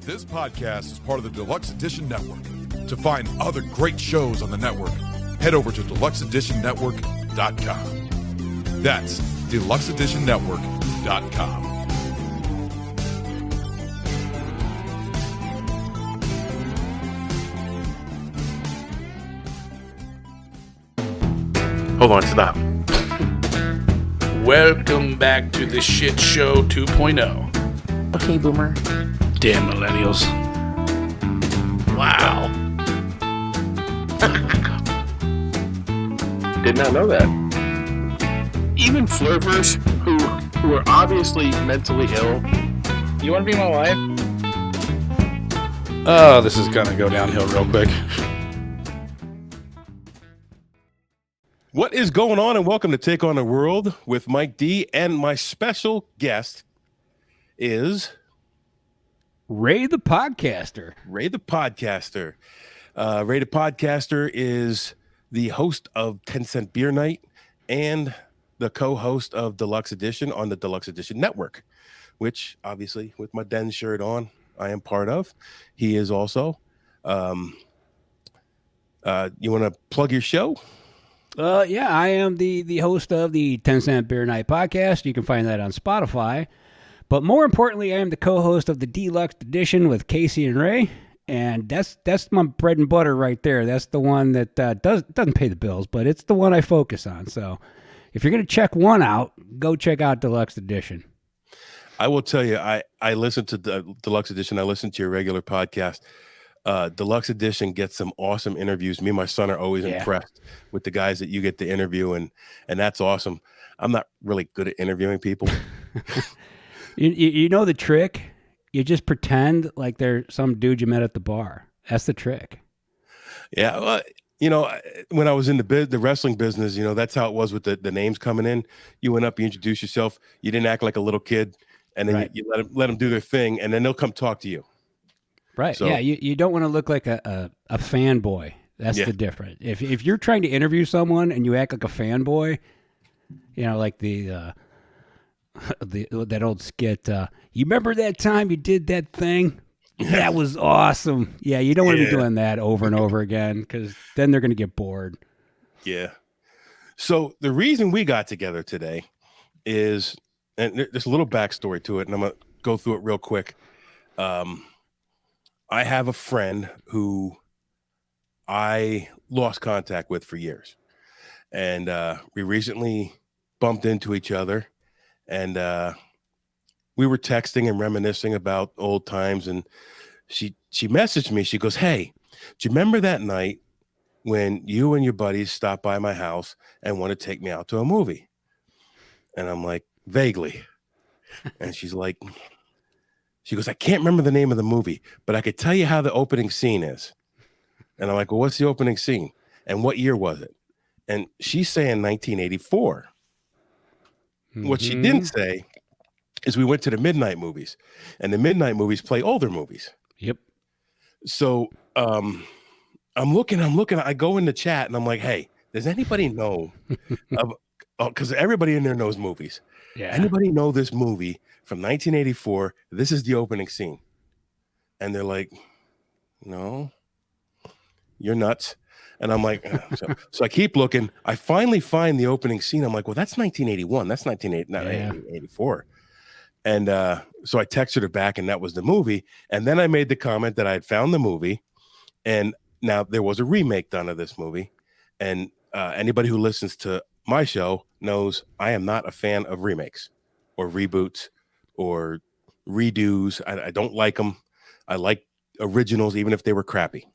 This podcast is part of the Deluxe Edition Network. To find other great shows on the network, head over to deluxeeditionnetwork.com. That's deluxeeditionnetwork.com. Hold on, stop. Welcome back to the Shit Show 2.0. Okay, Boomer. Damn millennials. Wow. Did not know that. Even flirters who are obviously mentally ill. You want to be my wife? Oh, this is going to go downhill real quick. What is going on, and welcome to Take on the World with Mike D, and my special guest is Ray the Podcaster. Ray the Podcaster. Ray the Podcaster is the host of 10 Cent Beer Night and the co-host of Deluxe Edition on the Deluxe Edition Network, which obviously with my Den shirt on, I am part of. He is also. You want to plug your show? Yeah, I am the host of the 10 Cent Beer Night podcast. You can find that on Spotify. But more importantly, I am the co-host of the Deluxe Edition with Casey and Ray. And that's my bread and butter right there. That's the one that doesn't pay the bills, but it's the one I focus on. So if you're going to check one out, go check out Deluxe Edition. I will tell you, I listened to the Deluxe Edition. I listened to your regular podcast. Deluxe Edition gets some awesome interviews. Me and my son are always impressed with the guys that you get to interview, and that's awesome. I'm not really good at interviewing people. You know the trick? You just pretend like they're some dude you met at the bar. That's the trick. Yeah, well, when I was in the wrestling business, that's how it was with the names coming in. You went up, you introduced yourself, you didn't act like a little kid, and then you let them do their thing, and then they'll come talk to you. Right. So, yeah, you don't want to look like a fanboy. That's the difference. If you're trying to interview someone and you act like a fanboy, like that old skit, you remember that time you did that thing? That was awesome. Yeah, you don't want to be doing that over and over again, because then they're going to get bored. Yeah. So the reason we got together today is, and there's a little backstory to it, and I'm going to go through it real quick. I have a friend who I lost contact with for years. And we recently bumped into each other, and we were texting and reminiscing about old times. And she messaged me. She goes, "Hey, do you remember that night when you and your buddies stopped by my house and wanted to take me out to a movie?" And I'm like, "Vaguely." And she goes, "I can't remember the name of the movie, but I could tell you how the opening scene is." And I'm like, "Well, what's the opening scene? And what year was it?" And she's saying 1984. Mm-hmm. What she didn't say is we went to the midnight movies, and the midnight movies play older movies. Yep. So I'm looking, I go in the chat and I'm like, "Hey, does anybody know because everybody in there knows movies. Yeah. Anybody know this movie from 1984? This is the opening scene." And they're like, "No, you're nuts." And I'm like, so I keep looking. I finally find the opening scene. I'm like, "Well, that's 1981. That's 1984. And so I texted her back, and that was the movie. And then I made the comment that I had found the movie, and now there was a remake done of this movie. And anybody who listens to my show knows I am not a fan of remakes or reboots or redos. I don't like them. I like originals, even if they were crappy.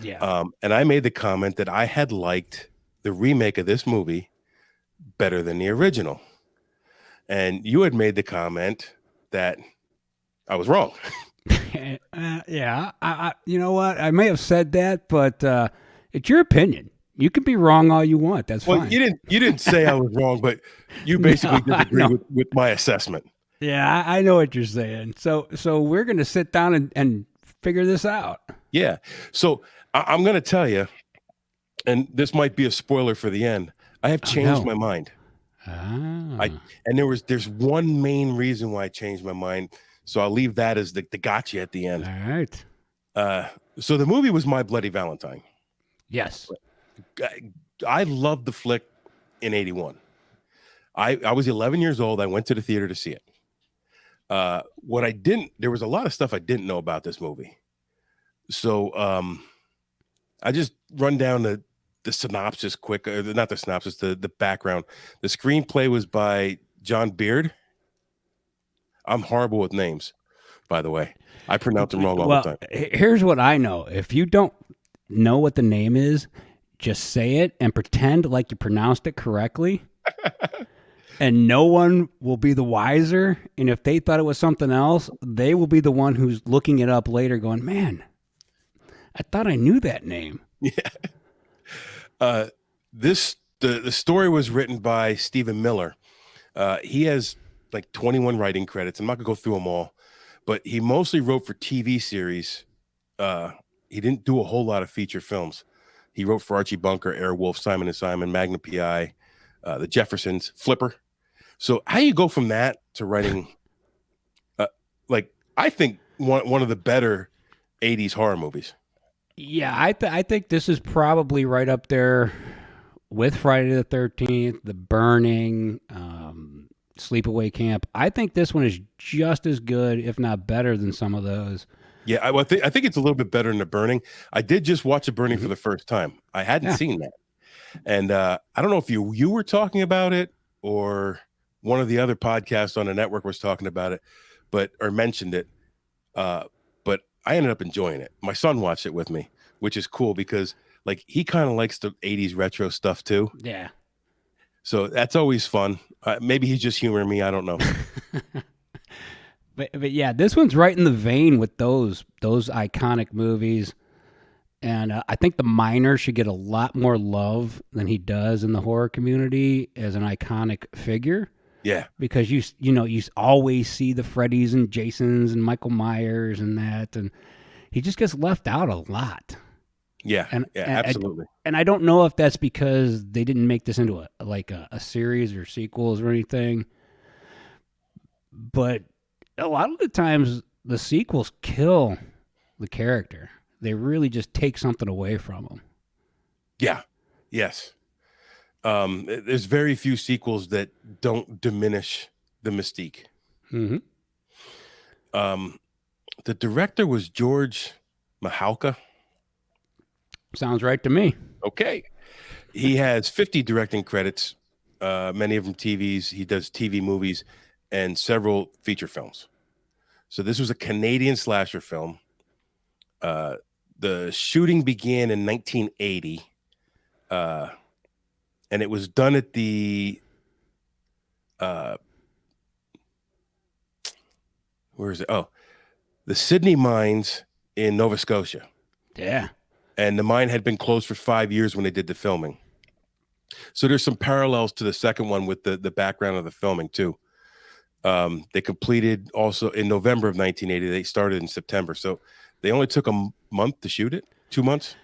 Yeah. And I made the comment that I had liked the remake of this movie better than the original. And you had made the comment that I was wrong. Yeah. I you know what? I may have said that, but it's your opinion. You can be wrong all you want. That's fine. You didn't say I was wrong, but you basically disagree with my assessment. Yeah, I know what you're saying. So we're going to sit down and figure this out. Yeah. So I'm going to tell you, and this might be a spoiler for the end, I have changed my mind. Ah. There's one main reason why I changed my mind. So I'll leave that as the gotcha at the end. All right. So the movie was My Bloody Valentine. Yes. I loved the flick in 81. I was 11 years old. I went to the theater to see it. There was a lot of stuff I didn't know about this movie. So I just run down the synopsis quick, not the synopsis, the background. The screenplay was by John Beard. I'm horrible with names, by the way. I pronounce them wrong all the time. Here's what I know. If you don't know what the name is, just say it and pretend like you pronounced it correctly. And no one will be the wiser. And if they thought it was something else, they will be the one who's looking it up later going, man, I thought I knew that name. Yeah. The story was written by Stephen Miller. He has like 21 writing credits. I'm not gonna go through them all, but he mostly wrote for TV series. He didn't do a whole lot of feature films. He wrote for Archie Bunker, Airwolf, Simon & Simon, Magnum P.I., The Jeffersons, Flipper. So how you go from that to writing, I think one of the better 80s horror movies. Yeah, I think this is probably right up there with Friday the 13th, The Burning, Sleepaway Camp. I think this one is just as good, if not better, than some of those. Yeah, I think it's a little bit better than The Burning. I did just watch The Burning for the first time. I hadn't seen that. And I don't know if you were talking about it or one of the other podcasts on the network was talking about it, or mentioned it. But I ended up enjoying it. My son watched it with me, which is cool because like he kind of likes the 80s retro stuff too. Yeah. So that's always fun. Maybe he's just humoring me. I don't know. But yeah, this one's right in the vein with those iconic movies. And I think the Miner should get a lot more love than he does in the horror community as an iconic figure. Yeah. Because you always see the Freddys and Jasons and Michael Myers and that, and he just gets left out a lot. Yeah. Absolutely. And I don't know if that's because they didn't make this into a series or sequels or anything. But a lot of the times the sequels kill the character. They really just take something away from them. Yeah. Yes. There's very few sequels that don't diminish the mystique. Mm-hmm. The director was George Mihalka. Sounds right to me. Okay. He has 50 directing credits, many of them TVs. He does TV movies and several feature films. So this was a Canadian slasher film. The shooting began in 1980. And it was done at the where is it? Oh, the Sydney Mines in Nova Scotia. Yeah. And the mine had been closed for 5 years when they did the filming. So there's some parallels to the second one with the background of the filming too. They completed also in November of 1980. They started in September. So they only took a month to shoot it, 2 months.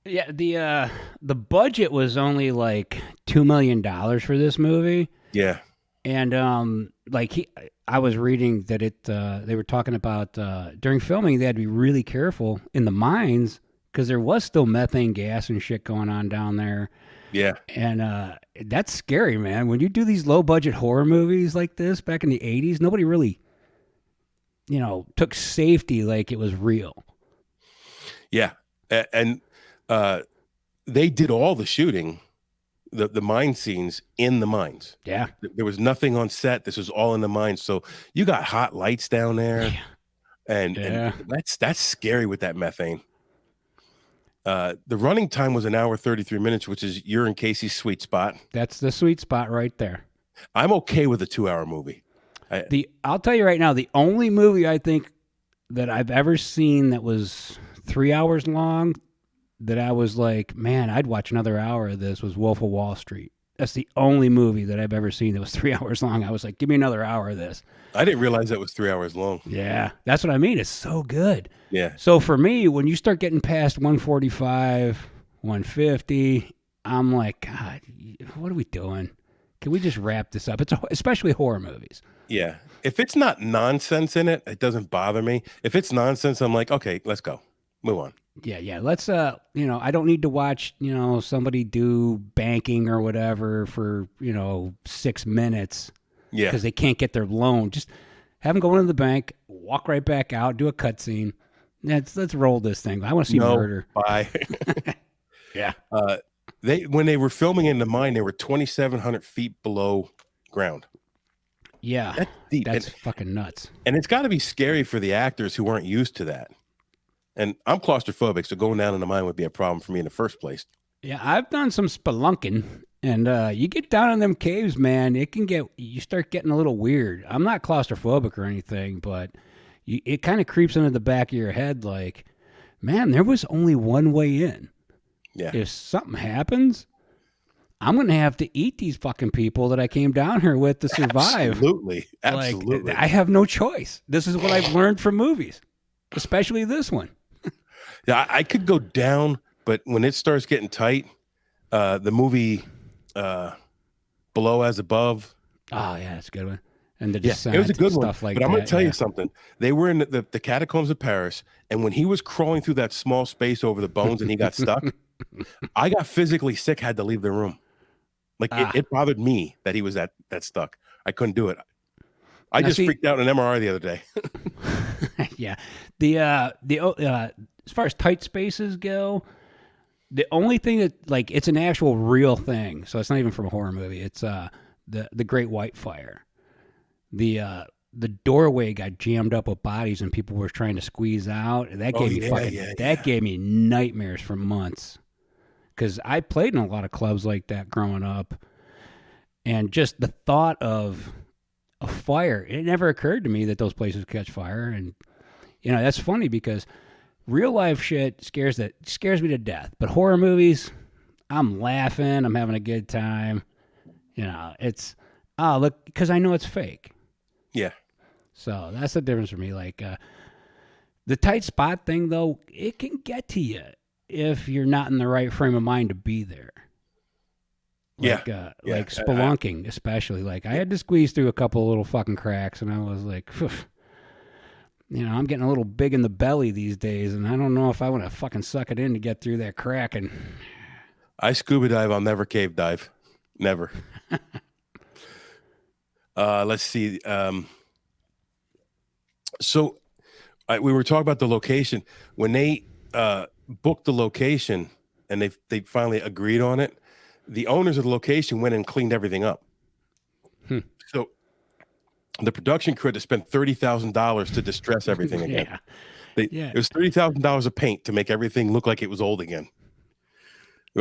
Yeah, the budget was only like $2 million for this movie. Yeah. And I was reading that they were talking about during filming they had to be really careful in the mines because there was still methane gas and shit going on down there. Yeah. And that's scary, man. When you do these low budget horror movies like this back in the 80s, nobody really, took safety like it was real. Yeah. And they did all the shooting, the mine scenes in the mines. Yeah. There was nothing on set. This was all in the mines. So you got hot lights down there. Yeah. And that's scary with that methane. The running time was 1 hour, 33 minutes, which is you're in Casey's sweet spot. That's the sweet spot right there. I'm okay with a 2-hour movie. I'll tell you right now, the only movie I think that I've ever seen that was 3 hours long that I was like, man, I'd watch another hour of this was Wolf of Wall Street. That's the only movie that I've ever seen that was 3 hours long. I was like, give me another hour of this. I didn't realize that was 3 hours long. Yeah, that's what I mean. It's so good. Yeah. So for me, when you start getting past 145, 150, I'm like, God, what are we doing? Can we just wrap this up? It's especially horror movies. Yeah. If it's not nonsense in it, it doesn't bother me. If it's nonsense, I'm like, okay, let's go. Move on. Yeah. Let's I don't need to watch, somebody do banking or whatever for, 6 minutes. Yeah. Because they can't get their loan. Just have them go into the bank, walk right back out, do a cutscene. Let's roll this thing. I want to see murder. Bye. Yeah. When they were filming in the mine, they were 2,700 feet below ground. Yeah. That's deep. That's fucking nuts. And it's got to be scary for the actors who aren't used to that. And I'm claustrophobic, so going down in the mine would be a problem for me in the first place. Yeah, I've done some spelunking, and you get down in them caves, man, you start getting a little weird. I'm not claustrophobic or anything, but it kind of creeps into the back of your head like, man, there was only one way in. Yeah. If something happens, I'm going to have to eat these fucking people that I came down here with to survive. Absolutely. Like, I have no choice. This is what I've learned from movies, especially this one. Yeah, I could go down, but when it starts getting tight, the movie Below as Above. Oh, yeah, that's a good one. And the descent, it was a good one. Like but I'm going to tell you something. They were in the catacombs of Paris, and when he was crawling through that small space over the bones and he got stuck, I got physically sick, had to leave the room. Like it bothered me that he was that stuck. I couldn't do it. I just freaked out in an MRI the other day. Yeah. As far as tight spaces go, the only thing that it's an actual real thing, so it's not even from a horror movie. It's the Great White Fire. The doorway got jammed up with bodies and people were trying to squeeze out. And that gave me nightmares for months. Because I played in a lot of clubs like that growing up, and just the thought of a fire, it never occurred to me that those places catch fire. And that's funny because real life shit scares me to death. But horror movies, I'm laughing, I'm having a good time. It's look, because I know it's fake. Yeah. So that's the difference for me. Like the tight spot thing, though, it can get to you if you're not in the right frame of mind to be there. Like spelunking, especially. Like I had to squeeze through a couple of little fucking cracks, and I was like, phew. I'm getting a little big in the belly these days, and I don't know if I want to fucking suck it in to get through that crack. And I scuba dive. I'll never cave dive. Never. Let's see. So we were talking about the location. When they booked the location and they finally agreed on it, the owners of the location went and cleaned everything up. So the production crew had to spend $30,000 to distress everything again. It was $30,000 of paint to make everything look like it was old again.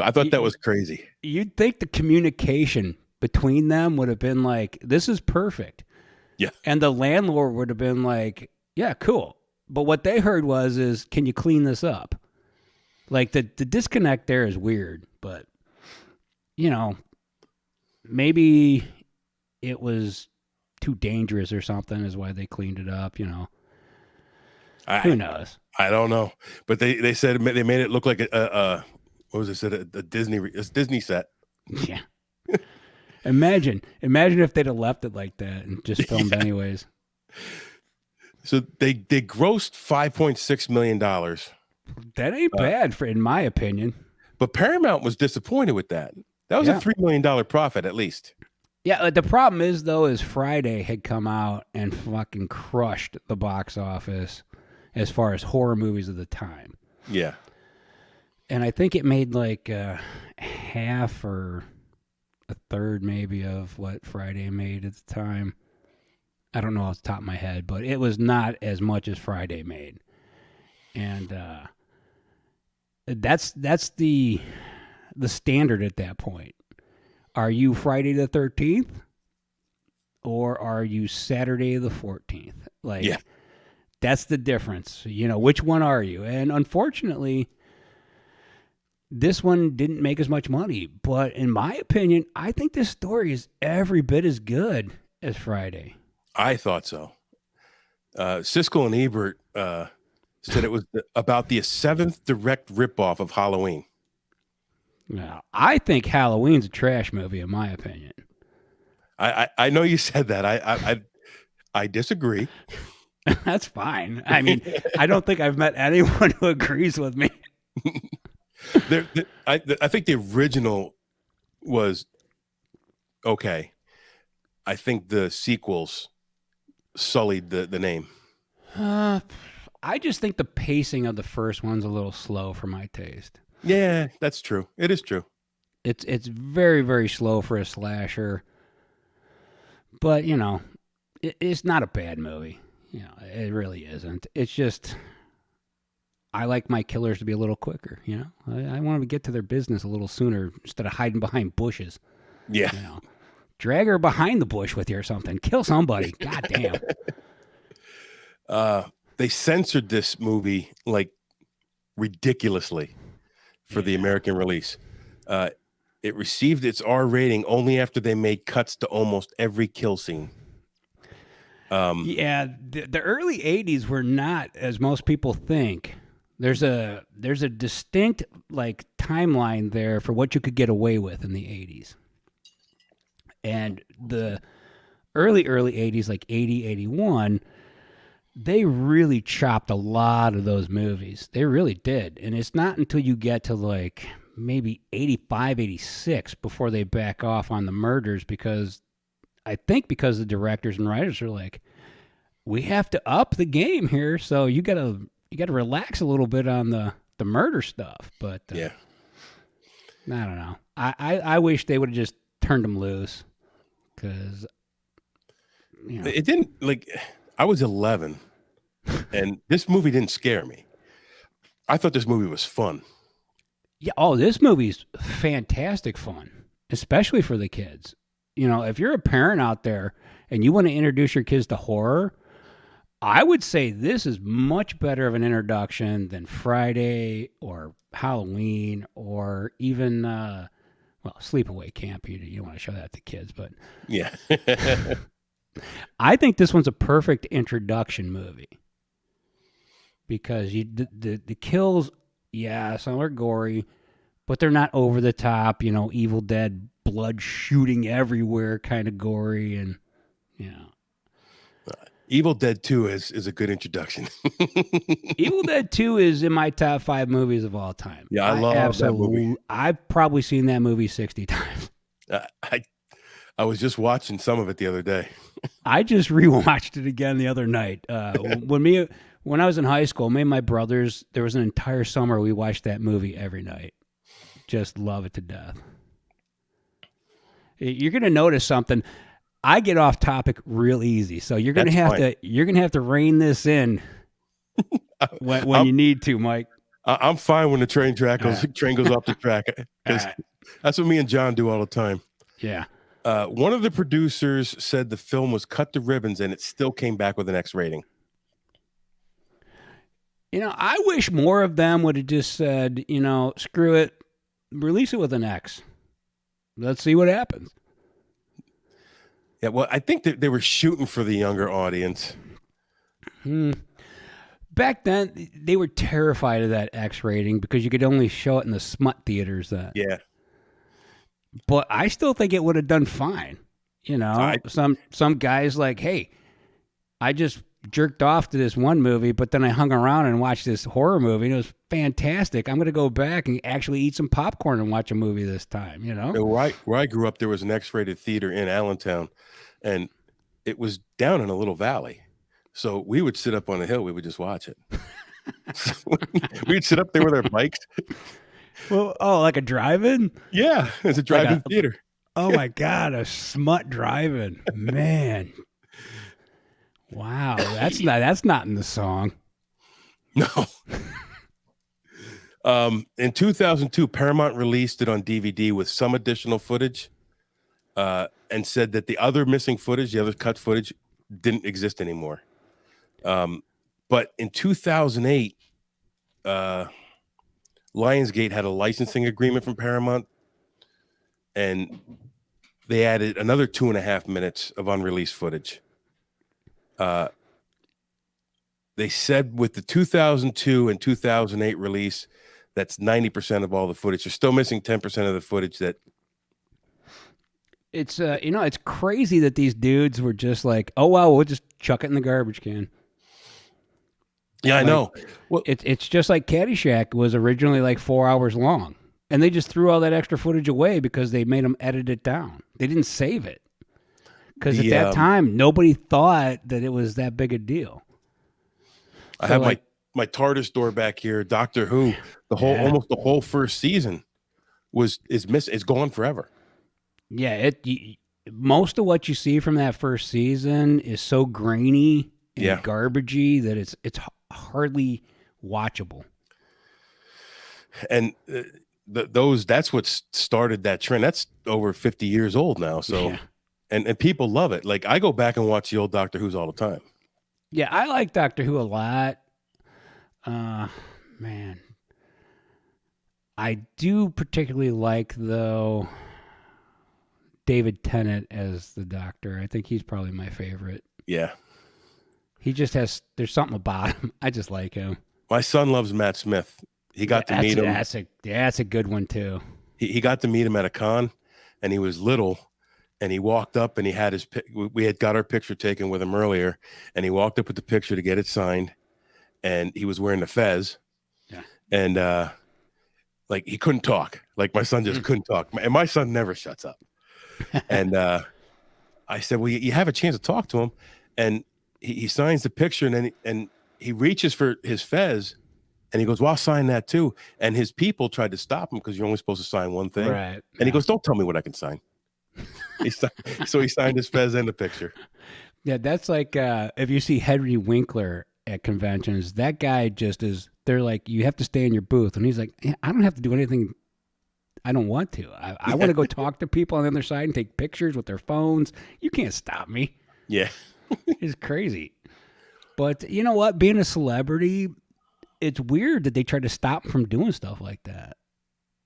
I thought that was crazy. You'd think the communication between them would have been like, this is perfect. Yeah. And the landlord would have been like, yeah, cool. But what they heard is, can you clean this up? Like the disconnect there is weird, but maybe it was too dangerous or something is why they cleaned it up, Who knows? I don't know. But they said they made it look like a Disney set. Yeah. Imagine if they'd have left it like that and just filmed anyways. So they grossed $5.6 million. That ain't bad in my opinion. But Paramount was disappointed with that. That was a $3 million profit at least. Yeah, the problem is Friday had come out and fucking crushed the box office as far as horror movies of the time. Yeah. And I think it made like half or a third maybe of what Friday made at the time. I don't know off the top of my head, but it was not as much as Friday made. And that's the standard at that point. Are you Friday the 13th or are you Saturday the 14th? That's the difference. Which one are you? And unfortunately, this one didn't make as much money. But in my opinion, I think this story is every bit as good as Friday. I thought so. Siskel and Ebert said it was about the 7th direct ripoff of Halloween. Now, I think Halloween's a trash movie, in my opinion. I know you said that. I disagree. That's fine. I mean, I don't think I've met anyone who agrees with me. I think the original was okay. I think the sequels sullied the name. I just think the pacing of the first one's a little slow for my taste. Yeah, that's true. It is true. It's very, very slow for a slasher. But, you know, it's not a bad movie. You know, it really isn't. It's just, I like my killers to be a little quicker, you know? I want them to get to their business a little sooner instead of hiding behind bushes. Yeah. You know? Drag her behind the bush with you or something. Kill somebody. God damn. They censored this movie like ridiculously for the American release. It received its R rating only after they made cuts to almost every kill scene. The early 80s were not as most people think. There's a distinct like timeline there for what you could get away with in the 80s. And the early 80s, like 80, 81, they really chopped a lot of those movies. They really did. And it's not until you get to like maybe 85, 86 before they back off on the murders, because the directors and writers are like, we have to up the game here, so you gotta relax a little bit on the murder stuff. But I don't know. I wish they would have just turned them loose, because you know. It didn't, like, I was 11 and this movie didn't scare me. I thought this movie was fun. Yeah. Oh, this movie's fantastic fun, especially for the kids. You know, if you're a parent out there and you want to introduce your kids to horror, I would say this is much better of an introduction than Friday or Halloween or even, Sleepaway Camp. You want to show that to kids, but yeah. I think this one's a perfect introduction movie because the kills, some are gory, but they're not over the top, you know, Evil Dead, blood shooting everywhere kind of gory. And, you know. Evil Dead 2 is a good introduction. Evil Dead 2 is in my top 5 movies of all time. Yeah, I love that movie. I've probably seen that movie 60 times. I was just watching some of it the other day. I just rewatched it again the other night. When I was in high school, me and my brothers, there was an entire summer we watched that movie every night. Just love it to death. You're going to notice something. I get off topic real easy, so you're gonna have to rein this in when you need to, Mike. I'm fine when the train goes off the track, because that's what me and John do all the time. Yeah. One of the producers said the film was cut to ribbons, and it still came back with an X rating. You know, I wish more of them would have just said, you know, screw it, release it with an X. Let's see what happens. Yeah, well, I think that they were shooting for the younger audience. Back then, they were terrified of that X rating because you could only show it in the smut theaters then. Yeah. But I still think it would have done fine. You know, some guys like, hey, I just jerked off to this one movie, but then I hung around and watched this horror movie, and it was fantastic. I'm going to go back and actually eat some popcorn and watch a movie this time, you know? Where I grew up, there was an X-rated theater in Allentown, and it was down in a little valley. So we would sit up on the hill. We would just watch it. We'd sit up there with our bikes. Well, like a drive-in? Yeah, it's a drive-in theater. Oh, my God, a smut drive-in. Man. Wow, that's not in the song. No. In 2002, Paramount released it on DVD with some additional footage, and said that the other missing footage, the other cut footage, didn't exist anymore. But in 2008, Lionsgate had a licensing agreement from Paramount, and they added another 2.5 minutes of unreleased footage. They said with the 2002 and 2008 release, that's 90% of all the footage. They're still missing 10% of the footage that It's it's crazy that these dudes were just like, oh wow, we'll just chuck it in the garbage can. Yeah, I know. Well, It's just like Caddyshack was originally like 4 hours long, and they just threw all that extra footage away because they made them edit it down. They didn't save it because at that time nobody thought that it was that big a deal. I have my TARDIS door back here. Doctor Who, almost the whole first season is gone forever. Yeah, most of what you see from that first season is so grainy and garbagey that it's hardly watchable. And that's what started that trend. That's over 50 years old now. So, and people love it. Like I go back and watch the old Doctor Who's all the time. Yeah, I like Doctor Who a lot. Man, I do particularly like though David Tennant as the Doctor. I think he's probably my favorite. Yeah. He just there's something about him. I just like him. My son loves Matt Smith. He got to meet him. That's a good one too. He got to meet him at a con, and he was little, and he walked up and he had we had got our picture taken with him earlier, and he walked up with the picture to get it signed, and he was wearing the fez. Yeah. And like he couldn't talk. Like my son just couldn't talk. And my son never shuts up. And I said, well, you have a chance to talk to him. And he signs the picture, and he reaches for his fez, and he goes, well, I'll sign that too. And his people tried to stop him because you're only supposed to sign one thing. Right. And he goes, don't tell me what I can sign. So he signed his fez and the picture. Yeah, that's like if you see Henry Winkler at conventions, that guy just is, they're like, you have to stay in your booth. And he's like, I don't have to do anything I don't want to. I want to go talk to people on the other side and take pictures with their phones. You can't stop me. Yeah. It's crazy. But you know what? Being a celebrity, it's weird that they try to stop him from doing stuff like that.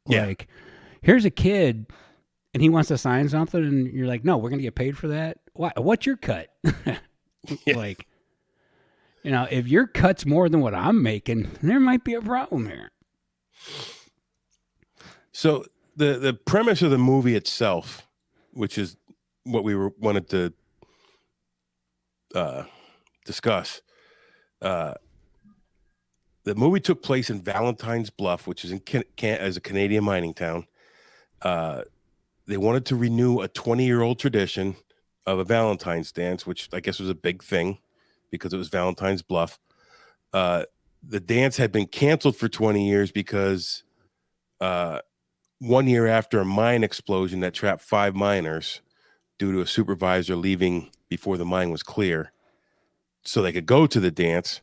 Yeah. Like, here's a kid, and he wants to sign something, and you're like, no, we're going to get paid for that? Why? What's your cut? Like, if your cut's more than what I'm making, there might be a problem here. So the premise of the movie itself, which is what we wanted to discuss, the movie took place in Valentines Bluff, which is as a Canadian mining town. They wanted to renew a 20-year-old tradition of a Valentine's dance, which I guess was a big thing because it was Valentine's Bluff. The dance had been canceled for 20 years because 1 year after a mine explosion that trapped 5 miners due to a supervisor leaving before the mine was clear so they could go to the dance.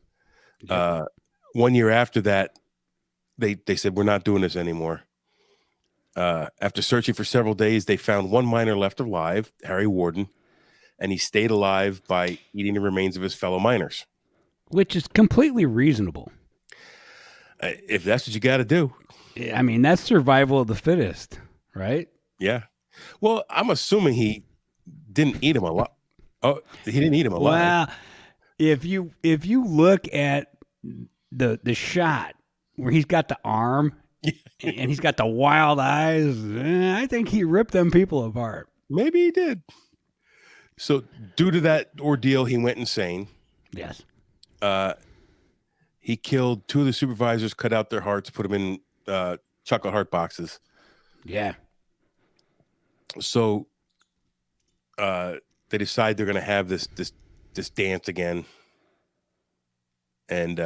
1 year after that, they said, we're not doing this anymore. After searching for several days, they found one miner left alive, Harry Warden, and he stayed alive by eating the remains of his fellow miners. Which is completely reasonable. If that's what you got to do. I mean, that's survival of the fittest, right? Yeah. Well, I'm assuming he didn't eat him alive. Oh, he didn't eat him alive. Well, if you look at the shot where he's got the arm and he's got the wild eyes, I think he ripped them people apart. Maybe he did. So due to that ordeal, he went insane. Yes. He killed 2 of the supervisors, cut out their hearts, put them in chocolate heart boxes. Yeah. So they decide they're going to have this dance again. And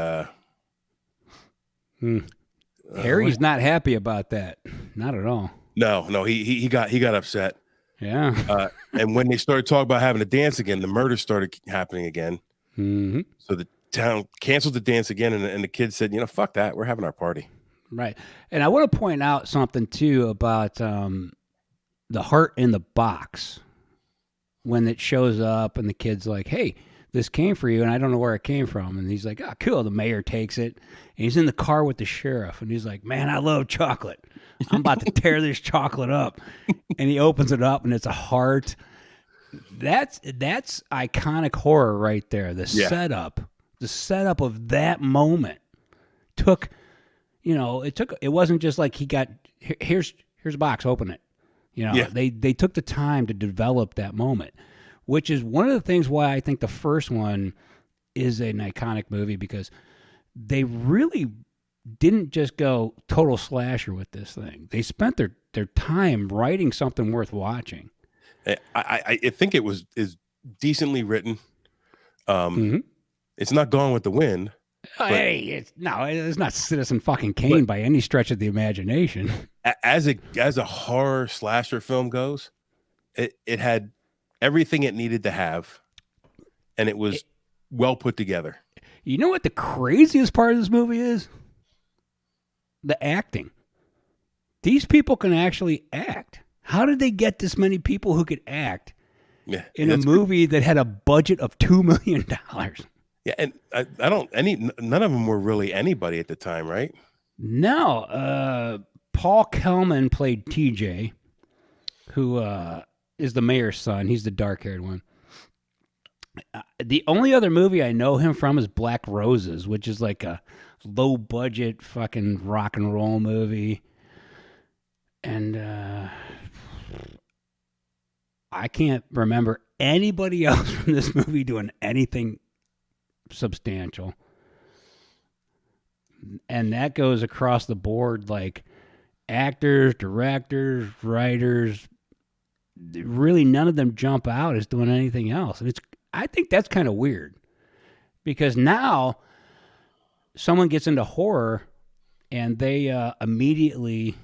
Harry's not happy about that. Not at all. No, he got upset. Yeah. And when they started talking about having a dance again, the murders started happening again. Mm-hmm. So the town canceled the dance again, and the kids said, fuck that, we're having our party. Right. And I want to point out something too about the heart in the box when it shows up and the kid's like, hey, this came for you and I don't know where it came from. And he's like, oh, cool. The mayor takes it and he's in the car with the sheriff and he's like, man, I love chocolate. I'm about to tear this chocolate up. And he opens it up and it's a heart. That's iconic horror right there. The setup of that moment took, it wasn't just like he got, here's a box, open it. You know, Yeah. they took the time to develop that moment, which is one of the things why I think the first one is an iconic movie, because they really didn't just go total slasher with this thing. They spent their time writing something worth watching. I think it is decently written. Mm-hmm. It's not Gone with the Wind. Hey, it's not Citizen fucking Kane by any stretch of the imagination. As a horror slasher film goes, it had everything it needed to have, and it was well put together. You know what the craziest part of this movie is? The acting. These people can actually act. How did they get this many people who could act in a movie that had a budget of $2 million? Yeah, and none of them were really anybody at the time, right? No. Paul Kellman played TJ, who is the mayor's son. He's the dark-haired one. The only other movie I know him from is Black Roses, which is like a low-budget fucking rock and roll movie. And I can't remember anybody else from this movie doing anything substantial. And that goes across the board, like actors, directors, writers. Really, none of them jump out as doing anything else. And I think that's kind of weird, because now someone gets into horror and they immediately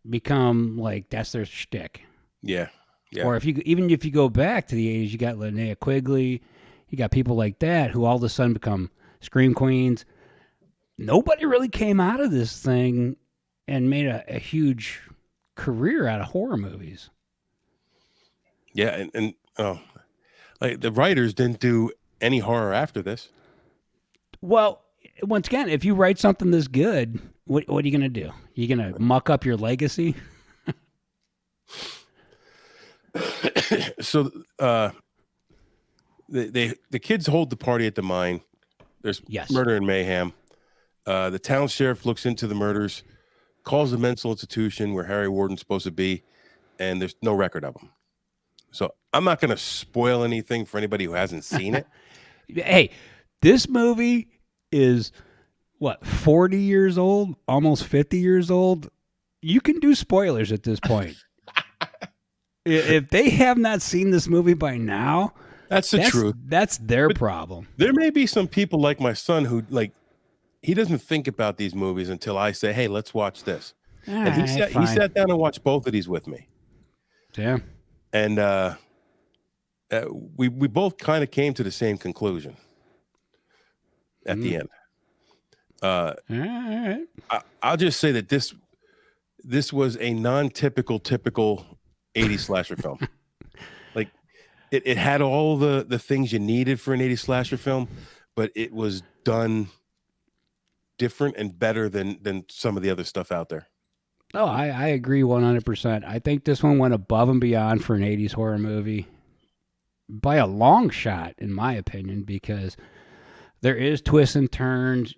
become like, that's their shtick. Yeah. Or if you go back to the 80s, you got Linnea Quigley, you got people like that who all of a sudden become scream queens. Nobody really came out of this thing and made a huge career out of horror movies. Yeah, and like the writers didn't do any horror after this. Well, once again, if you write something this good, what are you going to do? You going to muck up your legacy? So the kids hold the party at the mine. There's murder and mayhem. The town sheriff looks into the murders, calls the mental institution where Harry Warden's supposed to be, and there's no record of him. So I'm not going to spoil anything for anybody who hasn't seen it. Hey, this movie is, 40 years old? Almost 50 years old? You can do spoilers at this point. If they have not seen this movie by now, that's the truth. That's their problem. There may be some people like my son who, like, he doesn't think about these movies until I say, hey, let's watch this. And he sat down and watched both of these with me. Yeah. And we both kind of came to the same conclusion at the end. All right. I'll just say that this was a non-typical 80s slasher film. Like it had all the things you needed for an 80s slasher film, but it was done different and better than some of the other stuff out there. Oh, I agree 100%. I think this one went above and beyond for an 80s horror movie by a long shot, in my opinion, because there is twists and turns.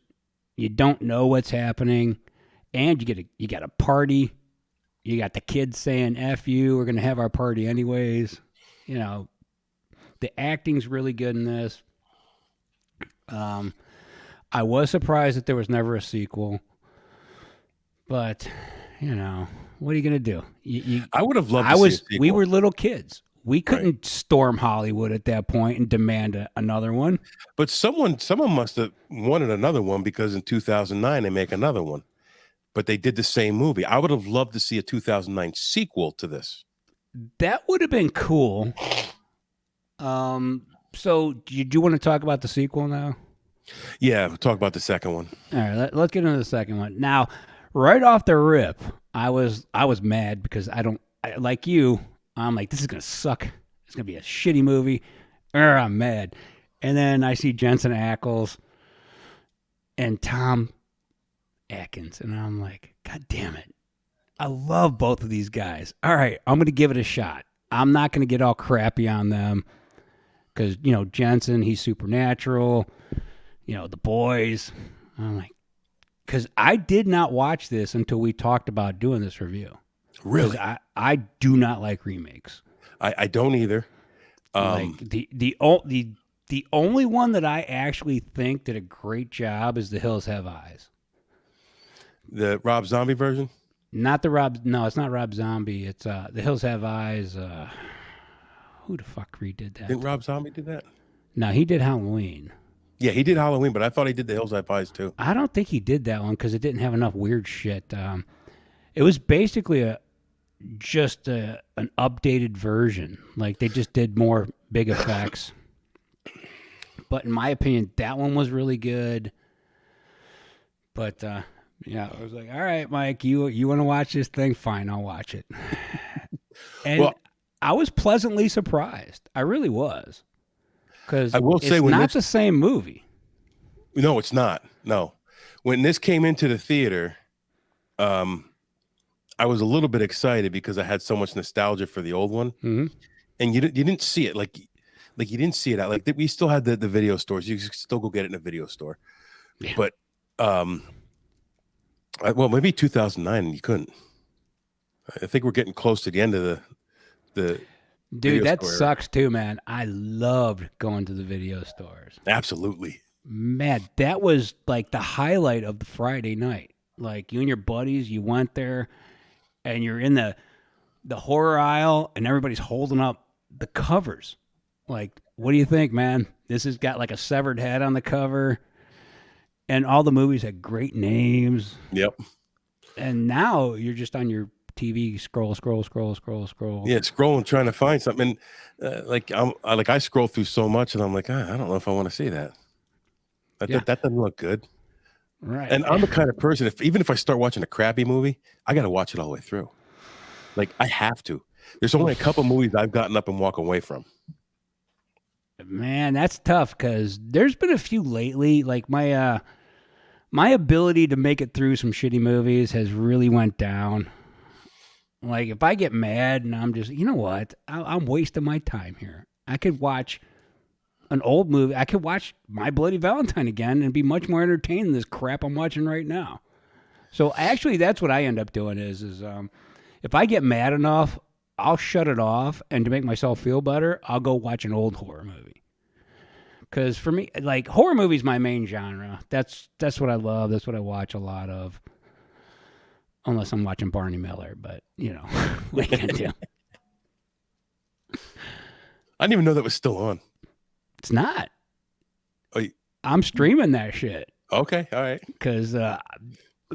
You don't know what's happening, and you got a party. You got the kids saying "F you," we're going to have our party anyways. You know, the acting's really good in this. I was surprised that there was never a sequel, but you know, what are you going to do? I would have loved to see a sequel. We were little kids. We couldn't storm Hollywood at that point and demand another one. But someone must have wanted another one, because in 2009 they make another one. But they did the same movie. I would have loved to see a 2009 sequel to this. That would have been cool. So do you want to talk about the sequel now? Yeah, we'll talk about the second one. All right, let's get into the second one. Now, right off the rip, I was mad because like you, I'm like, this is going to suck. It's going to be a shitty movie. I'm mad. And then I see Jensen Ackles and Tom Atkins, and I'm like, God damn it. I love both of these guys. All right, I'm going to give it a shot. I'm not going to get all crappy on them because, Jensen, he's Supernatural, The Boys. I'm like, because I did not watch this until we talked about doing this review. Really? I do not like remakes. I don't either. Like the only one that I actually think did a great job is The Hills Have Eyes. The Rob Zombie version? Not the Rob. No, it's not Rob Zombie. It's The Hills Have Eyes. Who the fuck redid that? Didn't Rob Zombie do that? No, he did Halloween. Yeah, he did Halloween, but I thought he did The Hills Have Eyes too. I don't think he did that one because it didn't have enough weird shit. It was basically just an updated version. Like they just did more big effects. But in my opinion, that one was really good. But yeah, I was like, all right, Mike, you want to watch this thing? Fine, I'll watch it. And well, I was pleasantly surprised. I really was. Because it's not the same movie. No, it's not. No. When this came into the theater, I was a little bit excited because I had so much nostalgia for the old one. Mm-hmm. And you didn't see it. Like you didn't see it out. Like we still had the video stores. You could still go get it in a video store. Yeah. But, well, maybe 2009 and you couldn't. I think we're getting close to the end of the Dude, that sucks too, man. I loved going to the video stores. Absolutely. Man, that was like the highlight of the Friday night. Like you and your buddies, you went there and you're in the horror aisle and everybody's holding up the covers. Like, what do you think, man? This has got like a severed head on the cover. And all the movies had great names. Yep. And now you're just on your TV, scroll. Yeah, scrolling, trying to find something. I scroll through so much, and I'm like, I don't know if I want to see that. That doesn't look good. Right. And I'm the kind of person, even if I start watching a crappy movie, I got to watch it all the way through. Like I have to. There's only a couple movies I've gotten up and walk away from. Man, that's tough because there's been a few lately. Like my ability to make it through some shitty movies has really went down. Like, if I get mad and I'm just, you know what? I'm wasting my time here. I could watch an old movie. I could watch My Bloody Valentine again and be much more entertained than this crap I'm watching right now. So, actually, that's what I end up doing is if I get mad enough, I'll shut it off. And to make myself feel better, I'll go watch an old horror movie. Because for me, like, horror movies my main genre. That's what I love. That's what I watch a lot of. Unless I'm watching Barney Miller, but, you know, what you can do. I didn't even know that was still on. It's not. Oh, I'm streaming that shit. Okay, all right. Because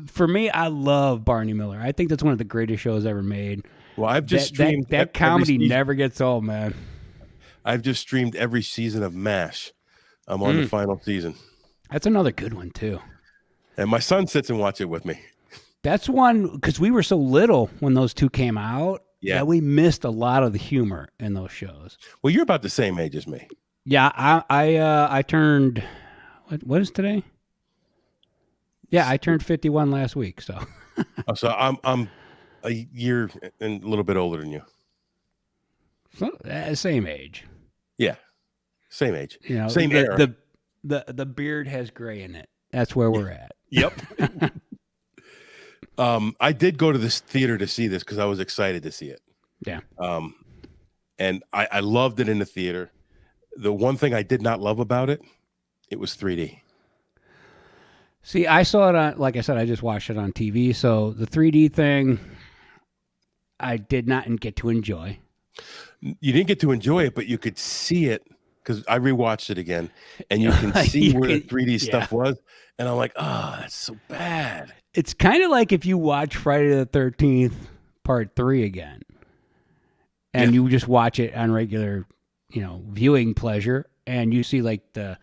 for me, I love Barney Miller. I think that's one of the greatest shows ever made. Well, I've just streamed... That comedy never gets old, man. I've just streamed every season of MASH. I'm on the final season. That's another good one, too. And my son sits and watches it with me. That's one, because we were so little when those two came out, that we missed a lot of the humor in those shows. Well, you're about the same age as me. Yeah, I turned, what is today? Yeah, I turned 51 last week, so. So I'm a year and a little bit older than you. So, same age. Yeah, same age. You know, same era. The beard has gray in it. That's where we're at. Yep. I did go to this theater to see this because I was excited to see it. Yeah. And I loved it in the theater. The one thing I did not love about it, it was 3D. See, I saw it on, like I said, I just watched it on TV. So the 3D thing, I did not get to enjoy. You didn't get to enjoy it, but you could see it because I rewatched it again, and you can see where the 3D stuff was. And I'm like, oh, that's so bad. It's kind of like if you watch Friday the 13th Part 3 again, and you just watch it on regular, viewing pleasure, and you see like the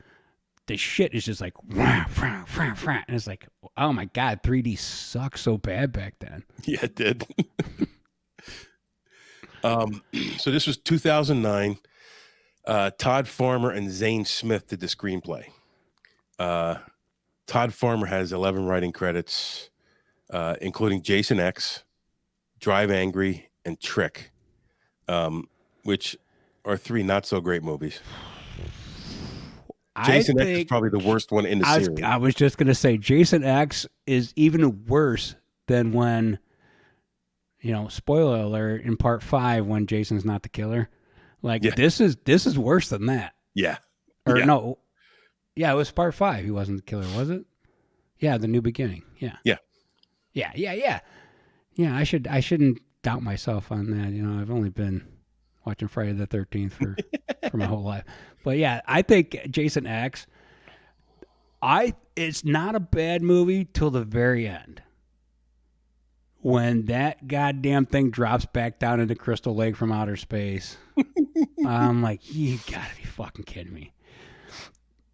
shit is just like, rah, rah, rah, rah, and it's like, oh my God, 3D sucked so bad back then. Yeah, it did. So this was 2009. Todd Farmer and Zane Smith did the screenplay. Todd Farmer has 11 writing credits, including Jason X, Drive Angry, and Trick, which are three not so great movies. Jason X is probably the worst one in the series. I was just going to say Jason X is even worse than when spoiler alert, in part 5 when Jason's not the killer. Like, Yeah. this is worse than that. Yeah. Or Yeah. no. Yeah, it was part 5. He wasn't the killer, was it? Yeah, the new beginning. Yeah. Yeah. Yeah. Yeah, I shouldn't doubt myself on that. I've only been watching Friday the 13th for my whole life. But yeah, I think Jason X, it's not a bad movie till the very end. When that goddamn thing drops back down into Crystal Lake from outer space, I'm like, you gotta be fucking kidding me.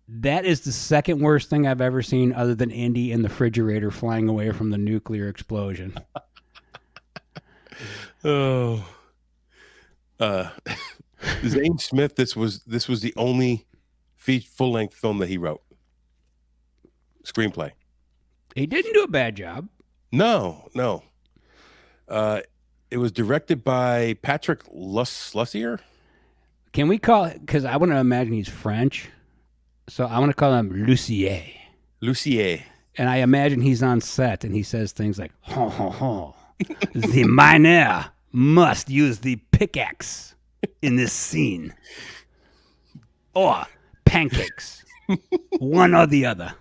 That is the second worst thing I've ever seen other than Indy in the refrigerator flying away from the nuclear explosion. Oh. Zane Smith, this was the only full-length film that he wrote. Screenplay. He didn't do a bad job. No. It was directed by Patrick Lussier. Can we call it, because I want to imagine he's French, so I want to call him Lussier. And I imagine he's on set and he says things like, ho, ho, ho. The miner must use the pickaxe in this scene. Or pancakes. One or the other.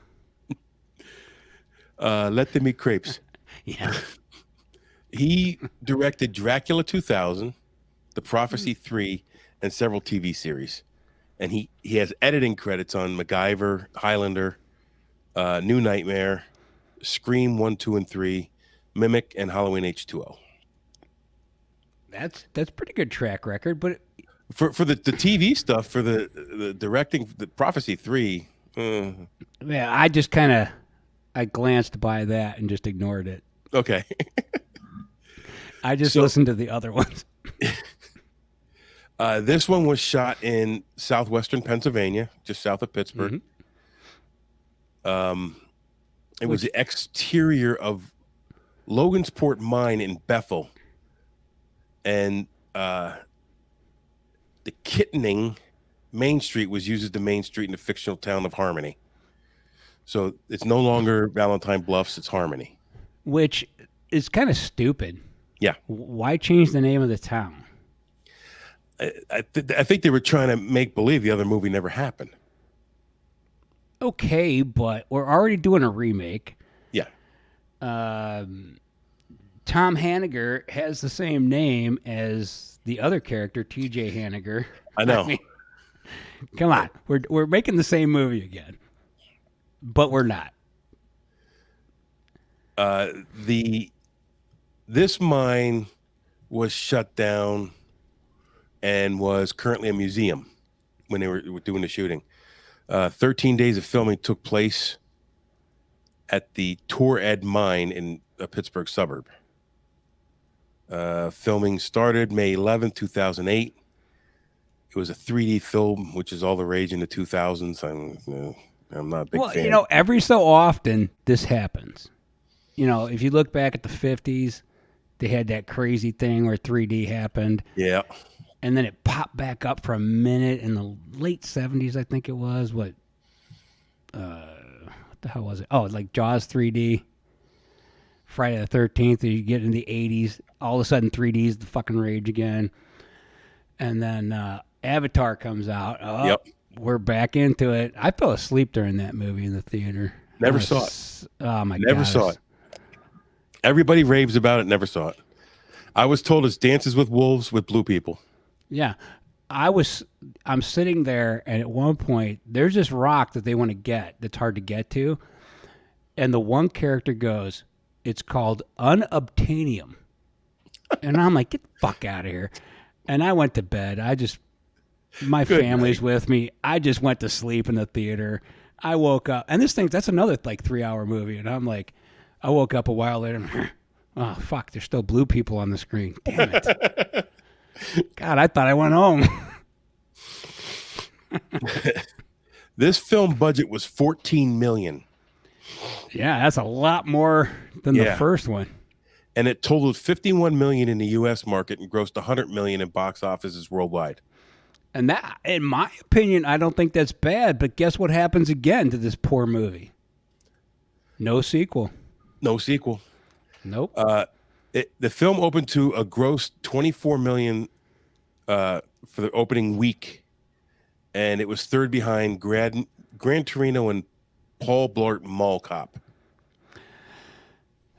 Let them eat crepes. Yeah. He directed Dracula 2000, The Prophecy 3, and several TV series. And he has editing credits on MacGyver, Highlander, New Nightmare, Scream 1, 2, and 3, Mimic, and Halloween H2O. That's pretty good track record, but For the TV stuff, for the directing, the Prophecy 3, yeah, I just I glanced by that and just ignored it. okay. I just listened to the other ones. This one was shot in southwestern Pennsylvania, just south of Pittsburgh. Mm-hmm. It was the exterior of Logansport Mine in Bethel. And the Kittening Main Street was used as the main street in the fictional town of Harmony. So it's no longer Valentine Bluffs, it's Harmony. Which is kind of stupid. Yeah. Why change the name of the town? I think they were trying to make believe the other movie never happened. Okay, but we're already doing a remake. Yeah. Tom Hanniger has the same name as the other character, T.J. Hanniger. I know. Come on, we're making the same movie again, but we're not. This mine was shut down and was currently a museum when they were doing the shooting. 13 days of filming took place at the Tor Ed mine in a Pittsburgh suburb. Filming started May 11th, 2008. It was a 3D film, which is all the rage in the 2000s. I'm not a big fan. Well, every so often this happens. If you look back at the 50s, they had that crazy thing where 3D happened. Yeah. And then it popped back up for a minute in the late 70s, I think it was. What the hell was it? Oh, like Jaws 3D. Friday the 13th, you get in the 80s. All of a sudden, 3D is the fucking rage again. And then Avatar comes out. Oh, yep. We're back into it. I fell asleep during that movie in the theater. Never saw it. Oh, my God. Never saw it. Everybody raves about it. Never saw it. I was told it's Dances with Wolves with blue people. Yeah. I'm sitting there, and at one point, there's this rock that they want to get that's hard to get to. And the one character goes, it's called unobtainium. And I'm like, get the fuck out of here. And I went to bed. My family's with me. I just went to sleep in the theater. I woke up, and that's another 3-hour movie. And I'm like, I woke up a while later. Oh, fuck, there's still blue people on the screen. Damn it. God, I thought I went home. This film budget was $14 million. Yeah, that's a lot more than the first one. And it totaled $51 million in the U.S. market and grossed $100 million in box offices worldwide. And that, in my opinion, I don't think that's bad. But guess what happens again to this poor movie? No sequel. No sequel. Nope. The film opened to a gross $24 million for the opening week, and it was third behind Gran Torino and Paul Blart Mall Cop.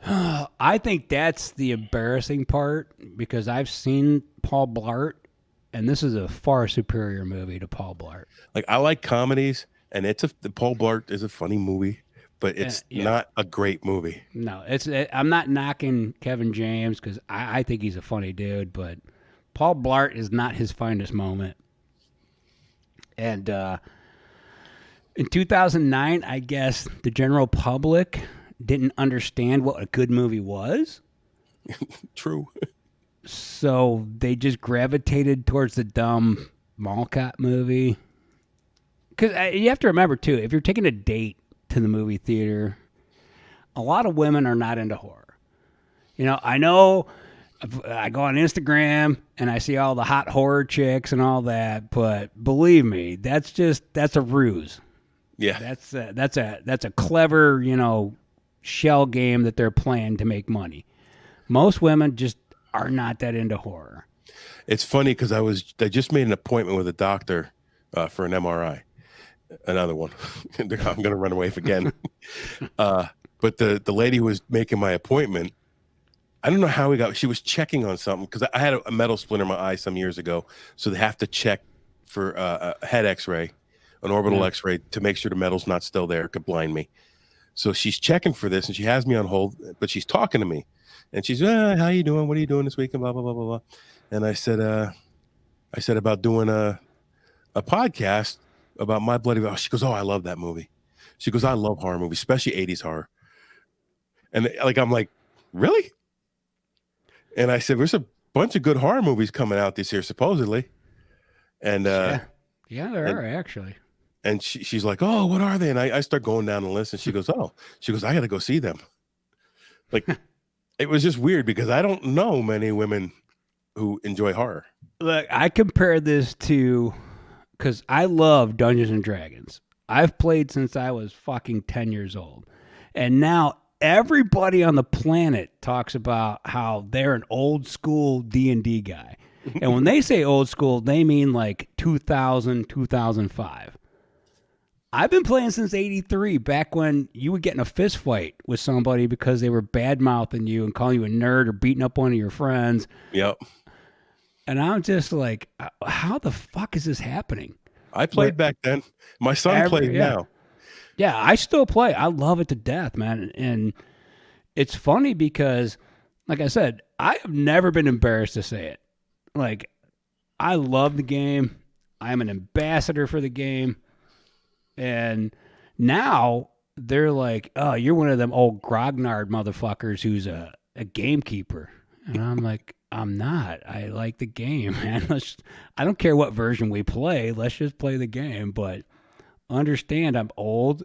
I think that's the embarrassing part because I've seen Paul Blart, and this is a far superior movie to Paul Blart. Like, I like comedies, and the Paul Blart is a funny movie, but it's not a great movie. No, I'm not knocking Kevin James because I think he's a funny dude, but Paul Blart is not his finest moment. And in 2009, I guess the general public didn't understand what a good movie was. True. So they just gravitated towards the dumb mall cop movie. Because you have to remember, too, if you're taking a date to the movie theater, a lot of women are not into horror. You know I go on Instagram and I see all the hot horror chicks and all that, but believe me, that's a ruse. Yeah. That's a clever, shell game that they're playing to make money. Most women just are not that into horror. It's funny because I just made an appointment with a doctor for an MRI. Another one. I'm going to run away again. But the lady who was making my appointment, I don't know how she was checking on something because I had a metal splinter in my eye some years ago. So they have to check for a head x-ray, an orbital x-ray to make sure the metal's not still there. It could blind me. So she's checking for this and she has me on hold, but she's talking to me and she's, how you doing? What are you doing this week? And blah, blah, blah, blah, blah. And I said about doing a podcast about My Bloody Valentine. She goes, oh, I love that movie. She goes, I love horror movies, especially 80s horror. And I'm like, really? And I said, there's a bunch of good horror movies coming out this year, supposedly. And yeah, there are actually. And she's like, oh, what are they? And I start going down the list, and she goes, I got to go see them. Like, it was just weird because I don't know many women who enjoy horror. Look, I compare this to, because I love Dungeons and Dragons. I've played since I was fucking 10 years old. And now everybody on the planet talks about how they're an old school D&D guy. And when they say old school, they mean like 2000, 2005. I've been playing since 83, back when you would get in a fist fight with somebody because they were bad-mouthing you and calling you a nerd or beating up one of your friends. Yep. And I'm just like, how the fuck is this happening? I played back then. My son plays now. Yeah, I still play. I love it to death, man. And it's funny because, like I said, I have never been embarrassed to say it. Like, I love the game. I'm an ambassador for the game. And now they're like, oh, you're one of them old grognard motherfuckers who's a gamekeeper. And I'm like, I'm not. I like the game, man. I don't care what version we play. Let's just play the game. But understand I'm old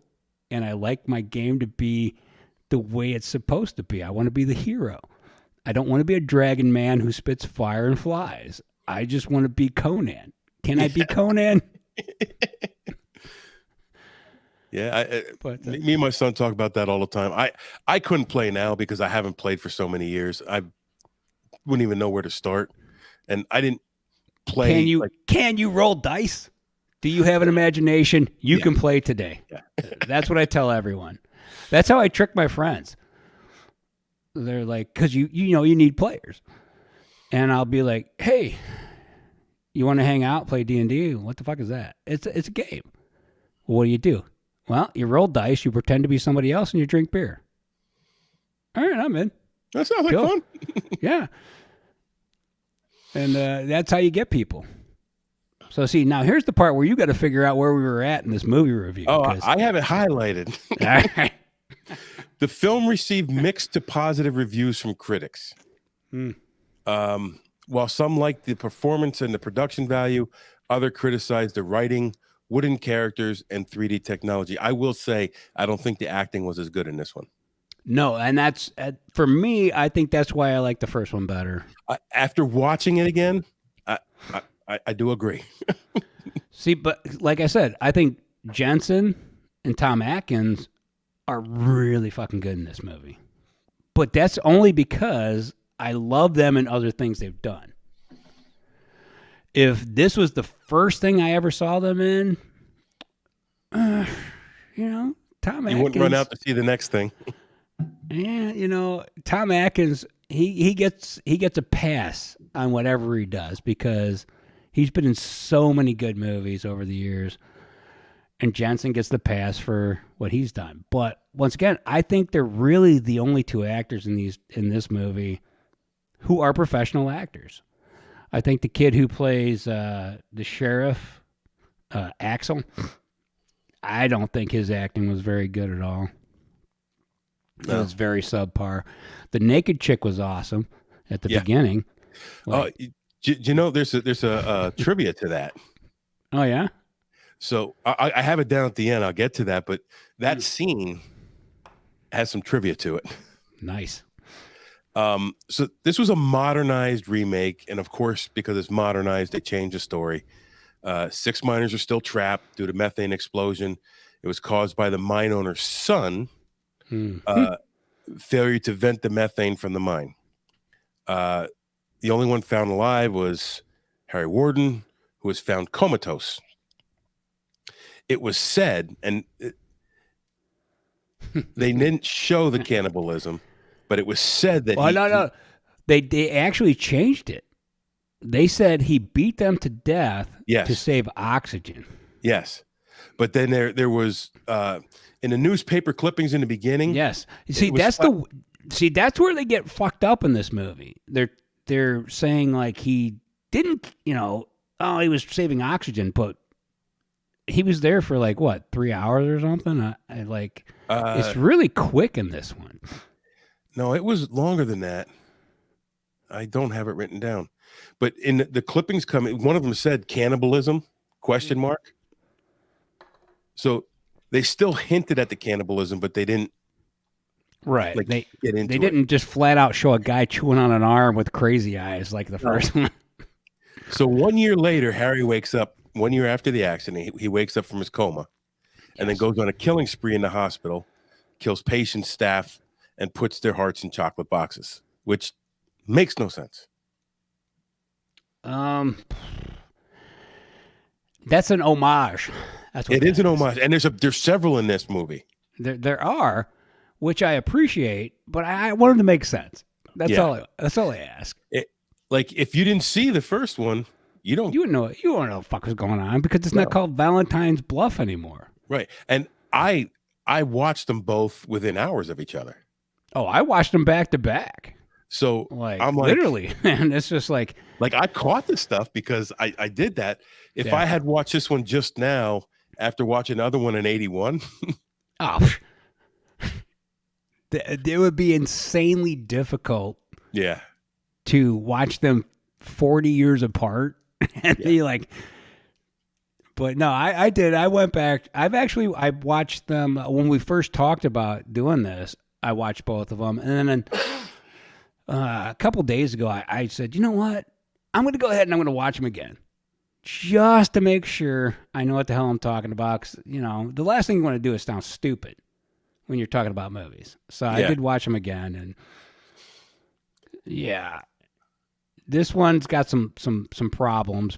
and I like my game to be the way it's supposed to be. I want to be the hero. I don't want to be a dragon man who spits fire and flies. I just want to be Conan. Can I be Conan? Yeah, me and my son talk about that all the time. I couldn't play now because I haven't played for so many years. I wouldn't even know where to start, and I didn't play. Can you roll dice? Do you have an imagination? You can play today. Yeah. That's what I tell everyone. That's how I trick my friends. They're like, because you need players, and I'll be like, hey, you want to hang out, play D&D? What the fuck is that? It's a game. Well, what do you do? Well, you roll dice, you pretend to be somebody else, and you drink beer. All right, I'm in. That sounds like fun. Yeah. And that's how you get people. So, see, now here's the part where you got to figure out where we were at in this movie review. Oh, I have it highlighted. All right. The film received mixed to positive reviews from critics. While some liked the performance and the production value, others criticized the writing, wooden characters, and 3D technology. I will say, I don't think the acting was as good in this one. No, and that's, for me, I think that's why I like the first one better. After watching it again, I do agree. See, but like I said, I think Jensen and Tom Atkins are really fucking good in this movie. But that's only because I love them and other things they've done. If this was the first thing I ever saw them in, Tom Atkins. You wouldn't run out to see the next thing. Yeah, Tom Atkins, he gets a pass on whatever he does because he's been in so many good movies over the years, and Jensen gets the pass for what he's done. But once again, I think they're really the only two actors in this movie who are professional actors. I think the kid who plays the sheriff, Axel, I don't think his acting was very good at all. It was very subpar. The naked chick was awesome at the beginning. There's a trivia to that. Oh, yeah? So I have it down at the end. I'll get to that. But that scene has some trivia to it. Nice. So this was a modernized remake. And, of course, because it's modernized, they changed the story. 6 miners are still trapped due to methane explosion. It was caused by the mine owner's son. Failure to vent the methane from the mine. The only one found alive was Harry Warden, who was found comatose. It was said, and they didn't show the cannibalism, but it was said that no. They actually changed it. They said he beat them to death to save oxygen. Yes. But then there was in the newspaper clippings in the begining. Yes. That's where they get fucked up in this movie. They're saying like he didn't, he was saving oxygen, but he was there for like what, 3 hours or something. It's really quick in this one. No, it was longer than that. I don't have it written down, but in the clippings one of them said cannibalism ? So they still hinted at the cannibalism, but they didn't. Right. They didn't just flat out show a guy chewing on an arm with crazy eyes like the first one. So 1 year later, Harry wakes up. 1 year after the accident, he wakes up from his coma, and then goes on a killing spree in the hospital, kills patients, staff, and puts their hearts in chocolate boxes, which makes no sense. That's an homage. That's what it is an homage, and there's several in this movie. There are, which I appreciate, but I wanted to make sense. That's all I ask. Like if you didn't see the first one, you wouldn't know what the fuck was going on because it's not called Valentine's Bluff anymore. Right, and I watched them both within hours of each other. Oh, I watched them back to back. So I'm literally, and it's just like I caught this stuff because I did that. If I had watched this one just now after watching another one in 81, it would be insanely difficult. Yeah, to watch them 40 years apart and be like. But no, I did. I went back. I watched them when we first talked about doing this. I watched both of them, and then a couple days ago, I said, you know what? I'm going to go ahead and I'm going to watch them again, just to make sure I know what the hell I'm talking about. 'Cause, the last thing you want to do is sound stupid when you're talking about movies. So I did watch them again, and this one's got some problems.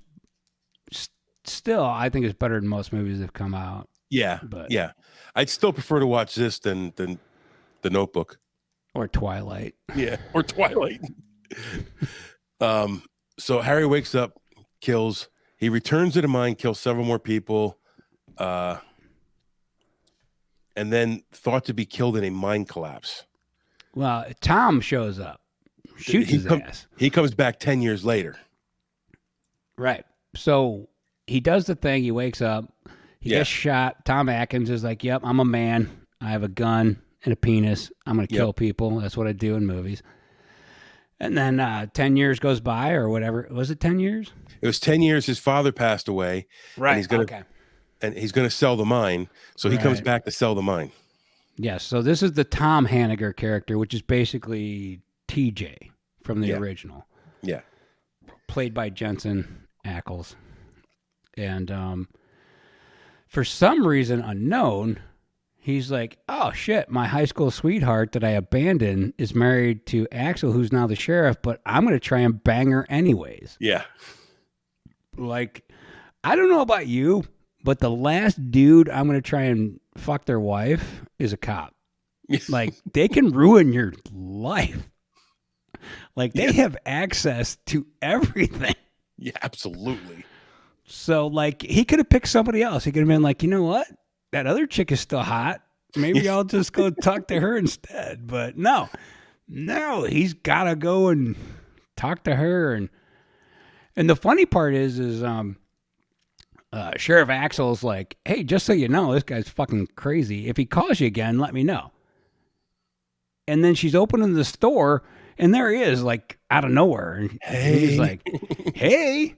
Still, I think it's better than most movies that have come out. Yeah, I'd still prefer to watch this than The Notebook or Twilight. Yeah, or Twilight. So Harry wakes up, kills. He returns to the mine, kills several more people, and then thought to be killed in a mine collapse. Well, Tom shows up, shoots his ass. He comes back 10 years later. Right. So he does the thing. He wakes up. He gets shot. Tom Atkins is like, yep, I'm a man. I have a gun and a penis. I'm going to kill people. That's what I do in movies. And then 10 years goes by or whatever. Was it 10 years? It was 10 years. His father passed away. Right. And he's going to sell the mine. So he comes back to sell the mine. Yes. So this is the Tom Hanniger character, which is basically TJ from the original. Yeah. Played by Jensen Ackles. And for some reason unknown, he's like, oh shit, my high school sweetheart that I abandoned is married to Axel, who's now the sheriff, but I'm going to try and bang her anyways. Yeah. Like, I don't know about you, but the last dude I'm going to try and fuck their wife is a cop. Like, they can ruin your life. Like, they have access to everything. Yeah, absolutely. So, like, he could have picked somebody else. He could have been like, you know what? That other chick is still hot. Maybe I'll just go talk to her instead. But no, he's got to go and talk to her. And the funny part is Sheriff Axel's like, hey, just so you know, this guy's fucking crazy. If he calls you again, let me know. And then she's opening the store, and there he is, like, out of nowhere. And he's like, hey,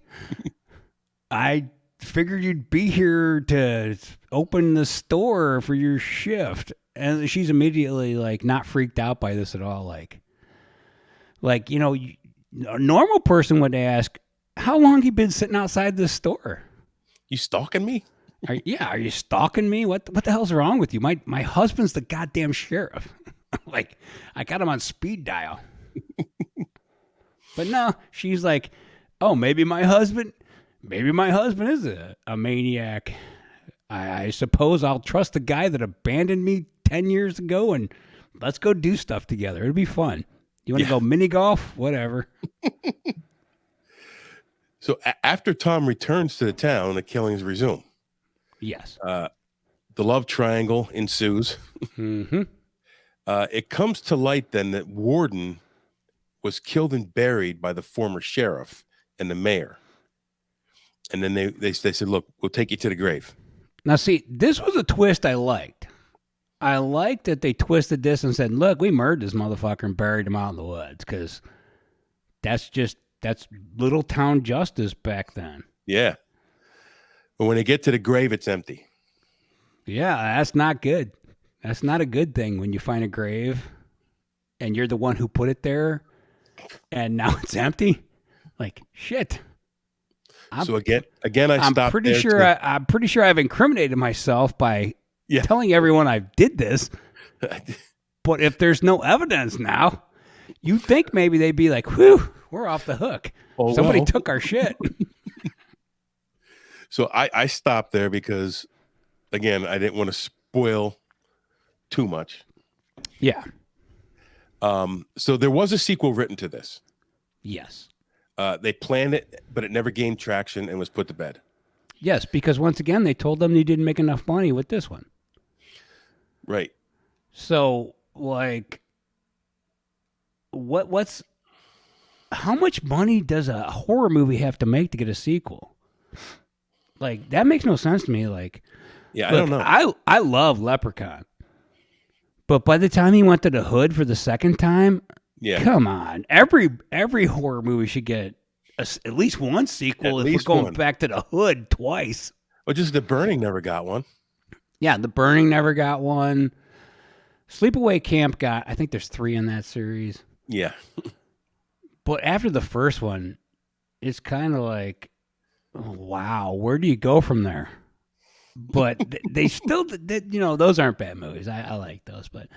I figured you'd be here to open the store for your shift. And she's immediately, like, not freaked out by this at all. Like, you know, a normal person would ask, how long you been sitting outside this store? You stalking me? Are you stalking me? What the hell's wrong with you? My husband's the goddamn sheriff. Like, I got him on speed dial. But no, she's like, oh, maybe my husband is a maniac. I suppose I'll trust the guy that abandoned me 10 years ago, and let's go do stuff together. It'll be fun. You want to go mini golf? Whatever. So after Tom returns to the town, the killings resume. Yes. The love triangle ensues. Mm-hmm. It comes to light then that Warden was killed and buried by the former sheriff and the mayor. And then they said, look, we'll take you to the grave. Now, see, this was a twist I liked. I liked that they twisted this and said, look, we murdered this motherfucker and buried him out in the woods, because that's little town justice back then. Yeah. But when they get to the grave, it's empty. Yeah, that's not good. That's not a good thing when you find a grave and you're the one who put it there and now it's empty. Like, shit. So again, I'm pretty sure I've incriminated myself by telling everyone I did this. But if there's no evidence now, you'd think maybe they'd be like, whew, we're off the hook. Oh, somebody took our shit. So I stopped there because, again, I didn't want to spoil too much. Yeah. So there was a sequel written to this. Yes. They planned it, but it never gained traction and was put to bed. Yes, because once again, they told them they didn't make enough money with this one. Right. So, like, how much money does a horror movie have to make to get a sequel? Like, that makes no sense to me. Like, yeah, look, I don't know. I love Leprechaun, but by the time he went to the hood for the second time, come on, every horror movie should get at least one sequel. If we're going back to the hood twice, well, just The Burning never got one. Yeah, The Burning never got one. Sleepaway Camp got, I think there's 3 in that series. Yeah. But after the first one, it's kind of like, oh, wow, where do you go from there? But they still, those aren't bad movies. I like those, but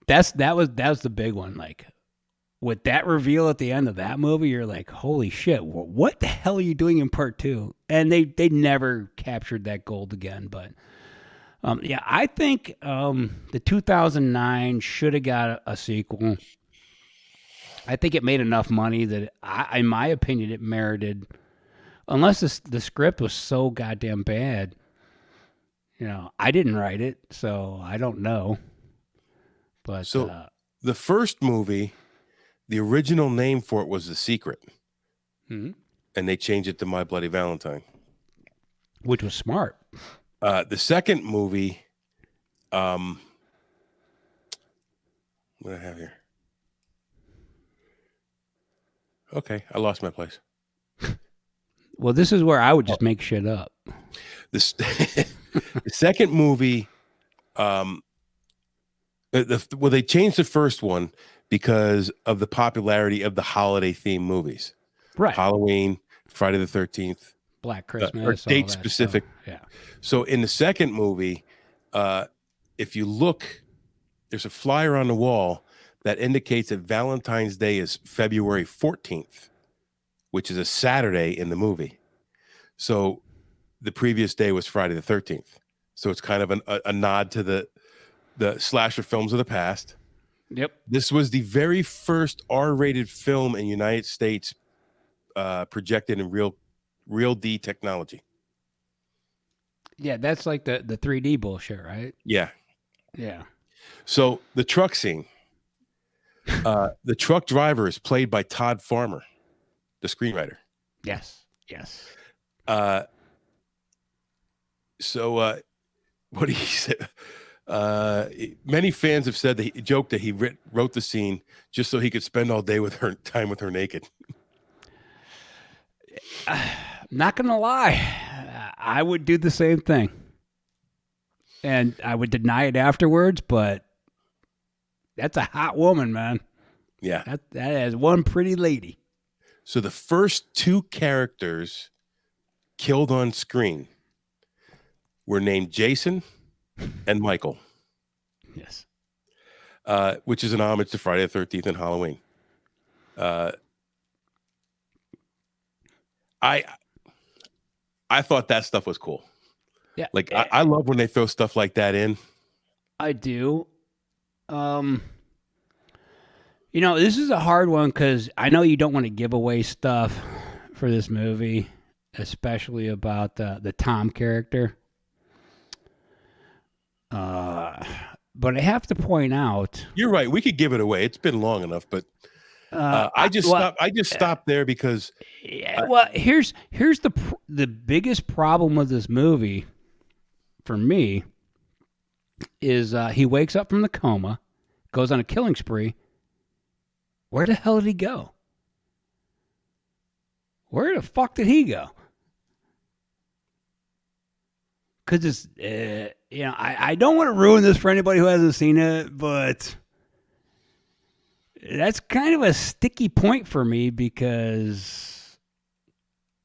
that was the big one. Like, with that reveal at the end of that movie, you're like, holy shit, what the hell are you doing in part 2? And they never captured that gold again. But I think the 2009 should have got a sequel. I think it made enough money that, in my opinion, it merited, unless the script was so goddamn bad. I didn't write it, so I don't know. But so the first movie, the original name for it was The Secret. Mm-hmm. And they changed it to My Bloody Valentine. Which was smart. The second movie, what do I have here? Okay, I lost my place. Well, this is where I would just make shit up. The second movie, they changed the first one because of the popularity of the holiday themed movies. Right. Halloween, Friday the 13th. Black Christmas. Or date specific. Yeah. So in the second movie, if you look, there's a flyer on the wall that indicates that Valentine's Day is February 14th, which is a Saturday in the movie. So the previous day was Friday the 13th. So it's kind of a nod to the slasher films of the past. Yep. This was the very first R-rated film in the United States projected in real D technology. Yeah, that's like the 3D bullshit, right? Yeah. Yeah. So the truck scene, the truck driver is played by Todd Farmer, the screenwriter. Yes. Yes. So what he said, many fans have said that he joked that he wrote the scene just so he could spend all day with her naked. Not gonna lie, I would do the same thing, and I would deny it afterwards. But that's a hot woman, man. Yeah, that is one pretty lady. So the first two characters killed on screen were named Jason and Michael. Yes. Which is an homage to Friday the 13th and Halloween. I thought that stuff was cool. Yeah. Like I love when they throw stuff like that in. I do. This is a hard one because I know you don't want to give away stuff for this movie, especially about the Tom character. But I have to point out, You're right. We could give it away. It's been long enough, but I just stopped there because. Yeah, well, here's the biggest problem with this movie for me is he wakes up from the coma, goes on a killing spree. Where the hell did he go? Where the fuck did he go? Because it's, I don't want to ruin this for anybody who hasn't seen it, but that's kind of a sticky point for me because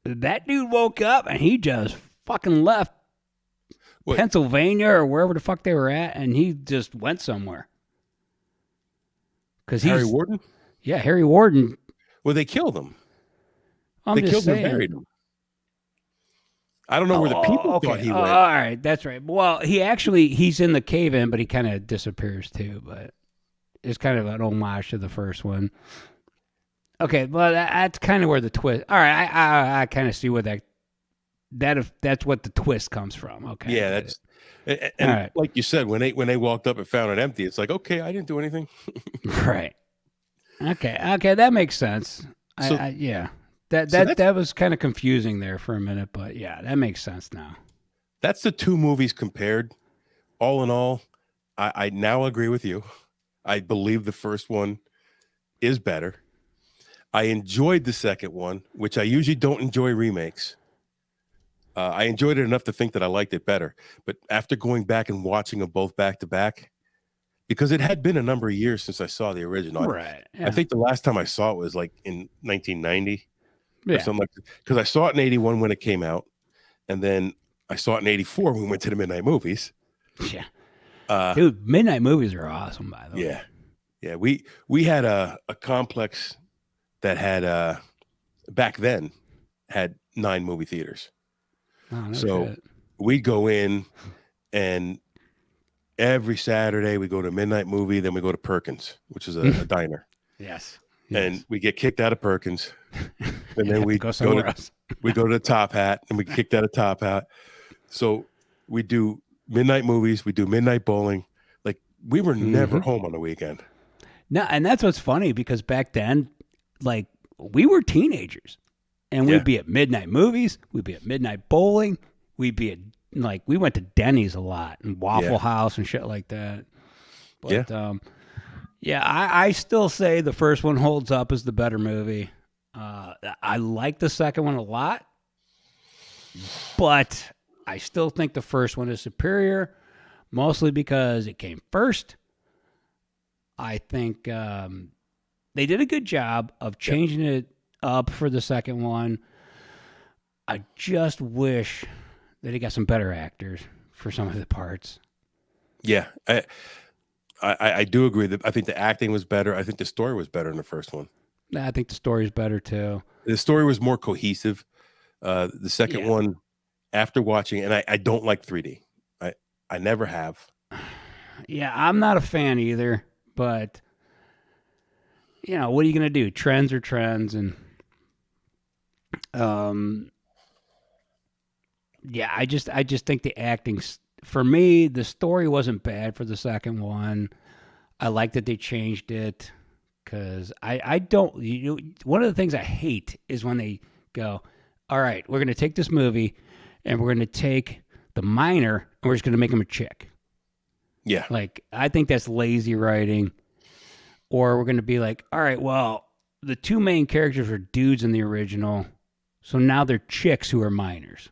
that dude woke up and he just fucking left Pennsylvania or wherever the fuck they were at, and he just went somewhere. Harry Warden? Yeah, Harry Warden. Well, they killed him. They killed him and buried him. I don't know where the people thought he went. All right, that's right. Well, he's in the cave in, but he kind of disappears too. But it's kind of an homage to the first one. Okay, well, that's kind of where the twist. All right, I kind of see where that's what the twist comes from. Okay. Yeah, that's and right. Like you said, when they walked up and found it empty, it's like, okay, I didn't do anything. Right. Okay, that makes sense. Yeah. That was kind of confusing there for a minute, but yeah, that makes sense now. That's the two movies compared. All in all, I now agree with you. I believe the first one is better. I enjoyed the second one, which I usually don't enjoy remakes. I enjoyed it enough to think that I liked it better. But after going back and watching them both back to back, because it had been a number of years since I saw the original. Right. Yeah. I think the last time I saw it was like in 1990 or something like that. Because I saw it in 81 when it came out. And then I saw it in 84 when we went to the midnight movies. Yeah. Dude, midnight movies are awesome, by the way. Yeah. Yeah. We had a complex that had back then had 9 movie theaters. Oh, no so shit. We'd go in and every Saturday we go to midnight movie, then we go to Perkins, which is a diner. Yes. And we get kicked out of Perkins. And then we go somewhere else. We go to the Top Hat and we get kicked out of Top Hat. So we do midnight movies, we do midnight bowling. Like we were never home on the weekend. No, and that's what's funny because back then, like we were teenagers. And we'd be at midnight movies, we'd be at midnight bowling, we'd be at we went to Denny's a lot and Waffle House and shit like that. But I still say the first one holds up as the better movie. I like the second one a lot, but I still think the first one is superior, mostly because it came first. I think they did a good job of changing it up for the second one. I just wish that he got some better actors for some of the parts. Yeah, I do agree that I think the acting was better. I think the story was better in the first one. I think the story's better too. The story was more cohesive. The second Yeah. one, after watching, and I don't like 3D. I never have. Yeah, I'm not a fan either, but what are you gonna do? Trends are trends, and yeah, I just think the acting for me, the story wasn't bad for the second one. I like that they changed it because I don't. One of the things I hate is when they go, all right, we're gonna take this movie and we're gonna take the minor and we're just gonna make him a chick. Yeah, Like, I think that's lazy writing. Or we're going to be like, all right, well, the two main characters were dudes in the original, so now they're chicks who are minors.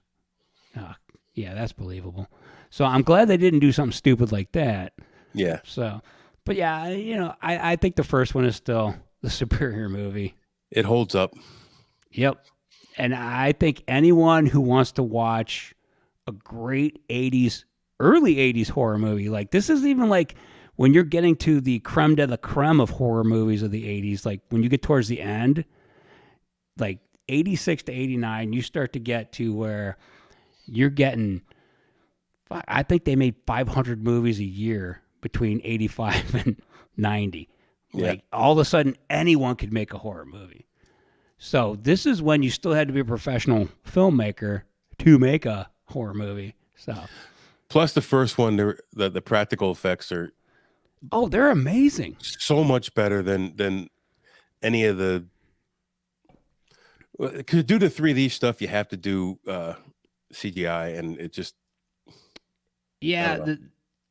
Yeah, that's believable. So I'm glad they didn't do something stupid like that. yeah. So, but yeah, I think the first one is still the superior movie. It holds up. Yep. And I think anyone who wants to watch a great 80s, early 80s horror movie, like this is even like when you're getting to the creme de la creme of horror movies of the 80s, like when you get towards the end, like 86 to 89, you start to get to where you're getting, I think they made 500 movies a year between 85 and 90. Yeah. Like all of a sudden, anyone could make a horror movie. So this is when you still had to be a professional filmmaker to make a horror movie. So, Plus, the first one, the practical effects are they're amazing. so much better than any of the. Because due to 3D stuff, you have to do CGI, and it just Yeah,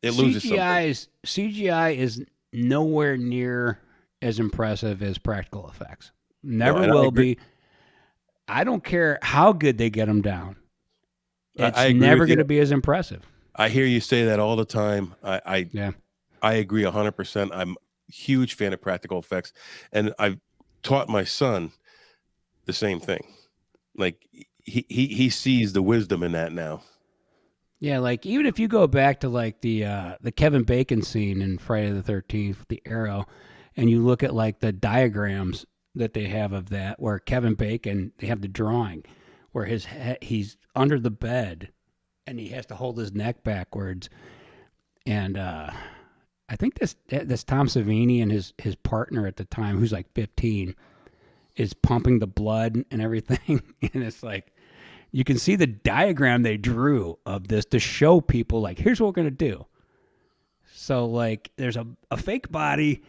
it loses something. CGI is nowhere near as impressive as practical effects. Never and I will agree. be. I don't care how good they get them down. It's I agree never with you. going to be as impressive. I hear you say that all the time. Yeah. I agree 100%. I'm a huge fan of practical effects, and I've taught my son the same thing. Like he sees the wisdom in that now. Yeah, like even if you go back to like the Kevin Bacon scene in Friday the 13th, the arrow, and you look at like the diagrams that they have of that, where Kevin Bacon, they have the drawing where he's under the bed and he has to hold his neck backwards, and I think this Tom Savini and his partner at the time, who's like 15, is pumping the blood and everything, and it's like you can see the diagram they drew of this to show people like, here's what we're gonna do. So like, there's a fake body,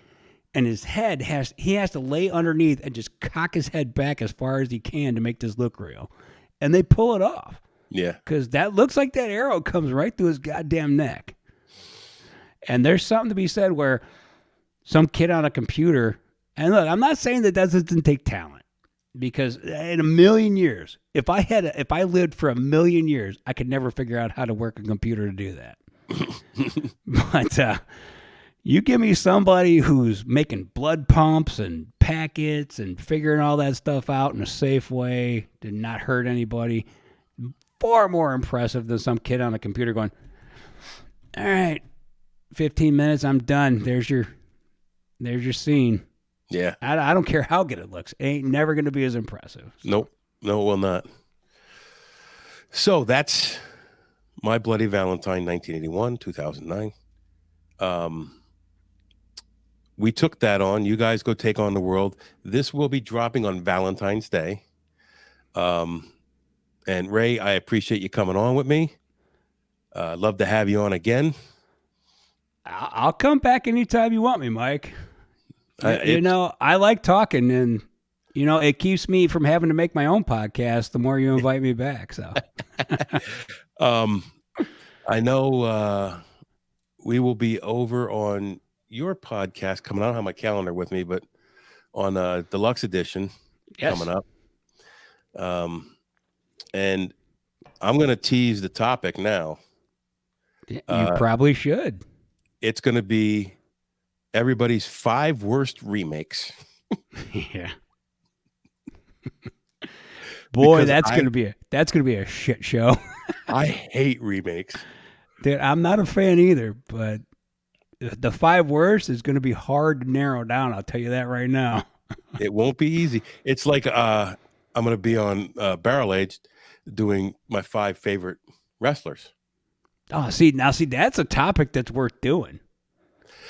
and his head has to lay underneath and just cock his head back as far as he can to make this look real, and they pull it off. Yeah, Because that looks like that arrow comes right through his goddamn neck. And there's something to be said where some kid on a computer, and look, I'm not saying that doesn't take talent, because in a million years, if I lived for a million years, I could never figure out how to work a computer to do that. But you give me somebody who's making blood pumps and packets and figuring all that stuff out in a safe way to not hurt anybody, far more impressive than some kid on a computer going, all right, 15 minutes, I'm done. There's your scene. yeah. I don't care how good it looks. It ain't never going to be as impressive. Nope. No, it will not. So that's My Bloody Valentine, 1981, 2009. We took that on. You guys go take on the world. This will be dropping on Valentine's Day. And Ray, I appreciate you coming on with me. Love to have you on again. I'll come back anytime you want me, Mike. It's- I like talking, and it keeps me from having to make my own podcast the more you invite me back. So I know we will be over on your podcast coming out. I don't have my calendar with me, but on Deluxe Edition coming up. And I'm going to tease the topic now. You probably should. It's going to be everybody's 5 worst remakes. Yeah. Boy, Because that's gonna be a shit show. I hate remakes. Dude, I'm not a fan either, but the 5 worst is going to be hard to narrow down. I'll tell you that right now. It won't be easy. It's like I'm going to be on Barrel Age doing my 5 favorite wrestlers. Oh, see, that's a topic that's worth doing.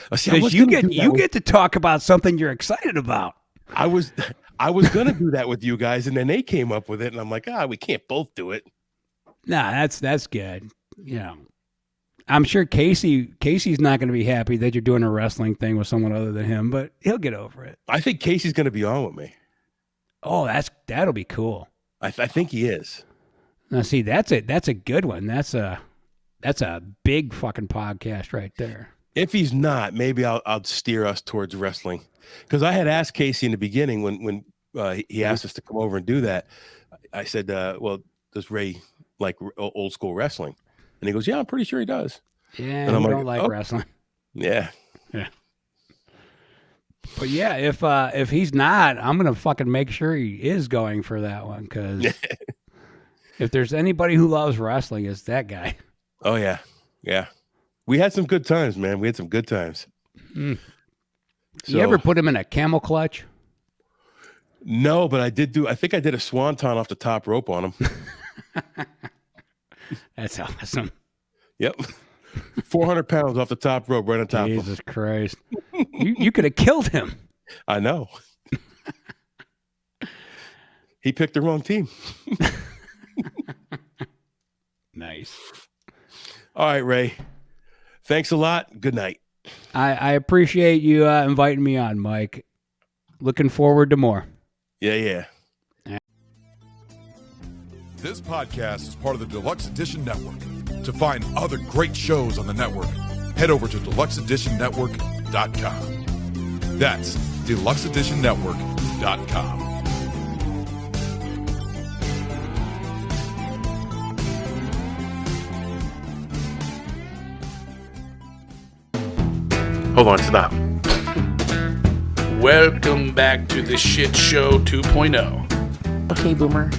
Because you get to talk about something you're excited about. I was going to do that with you guys, and then they came up with it, and I'm like, we can't both do it. Nah, that's good. You know, I'm sure Casey's not going to be happy that you're doing a wrestling thing with someone other than him, but he'll get over it. I think Casey's going to be on with me. Oh, that'll be cool. I think he is. Now, see, that's a good one. That's a big fucking podcast right there. If he's not, maybe I'll steer us towards wrestling, because I had asked Casey in the beginning when he asked us to come over and do that. I said, "Well, does Ray like old school wrestling?" And he goes, "Yeah, I'm pretty sure he does." Yeah, and I don't like wrestling. Yeah. But yeah, if he's not, I'm gonna fucking make sure he is going for that one, because if there's anybody who loves wrestling, it's that guy. Oh yeah, yeah. We had some good times, man. We had some good times. So, you ever put him in a camel clutch? No, but I think I did a swanton off the top rope on him. That's awesome. Yep. 400 pounds off the top rope, right on top of him. Jesus Christ. You could have killed him. I know. He picked the wrong team. Nice. All right, Ray. Thanks a lot. Good night. I appreciate you inviting me on, Mike. Looking forward to more. Yeah. This podcast is part of the Deluxe Edition Network. To find other great shows on the network, head over to deluxeeditionnetwork.com. That's deluxeeditionnetwork.com. Hold on, stop. Welcome back to the Shit Show 2.0. Okay, Boomer.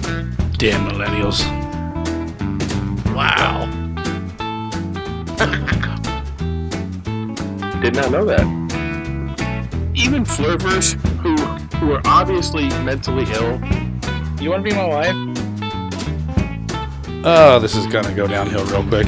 Damn millennials. Wow. Did not know that. Even flirters who are obviously mentally ill. You want to be my wife? Oh, this is gonna go downhill real quick.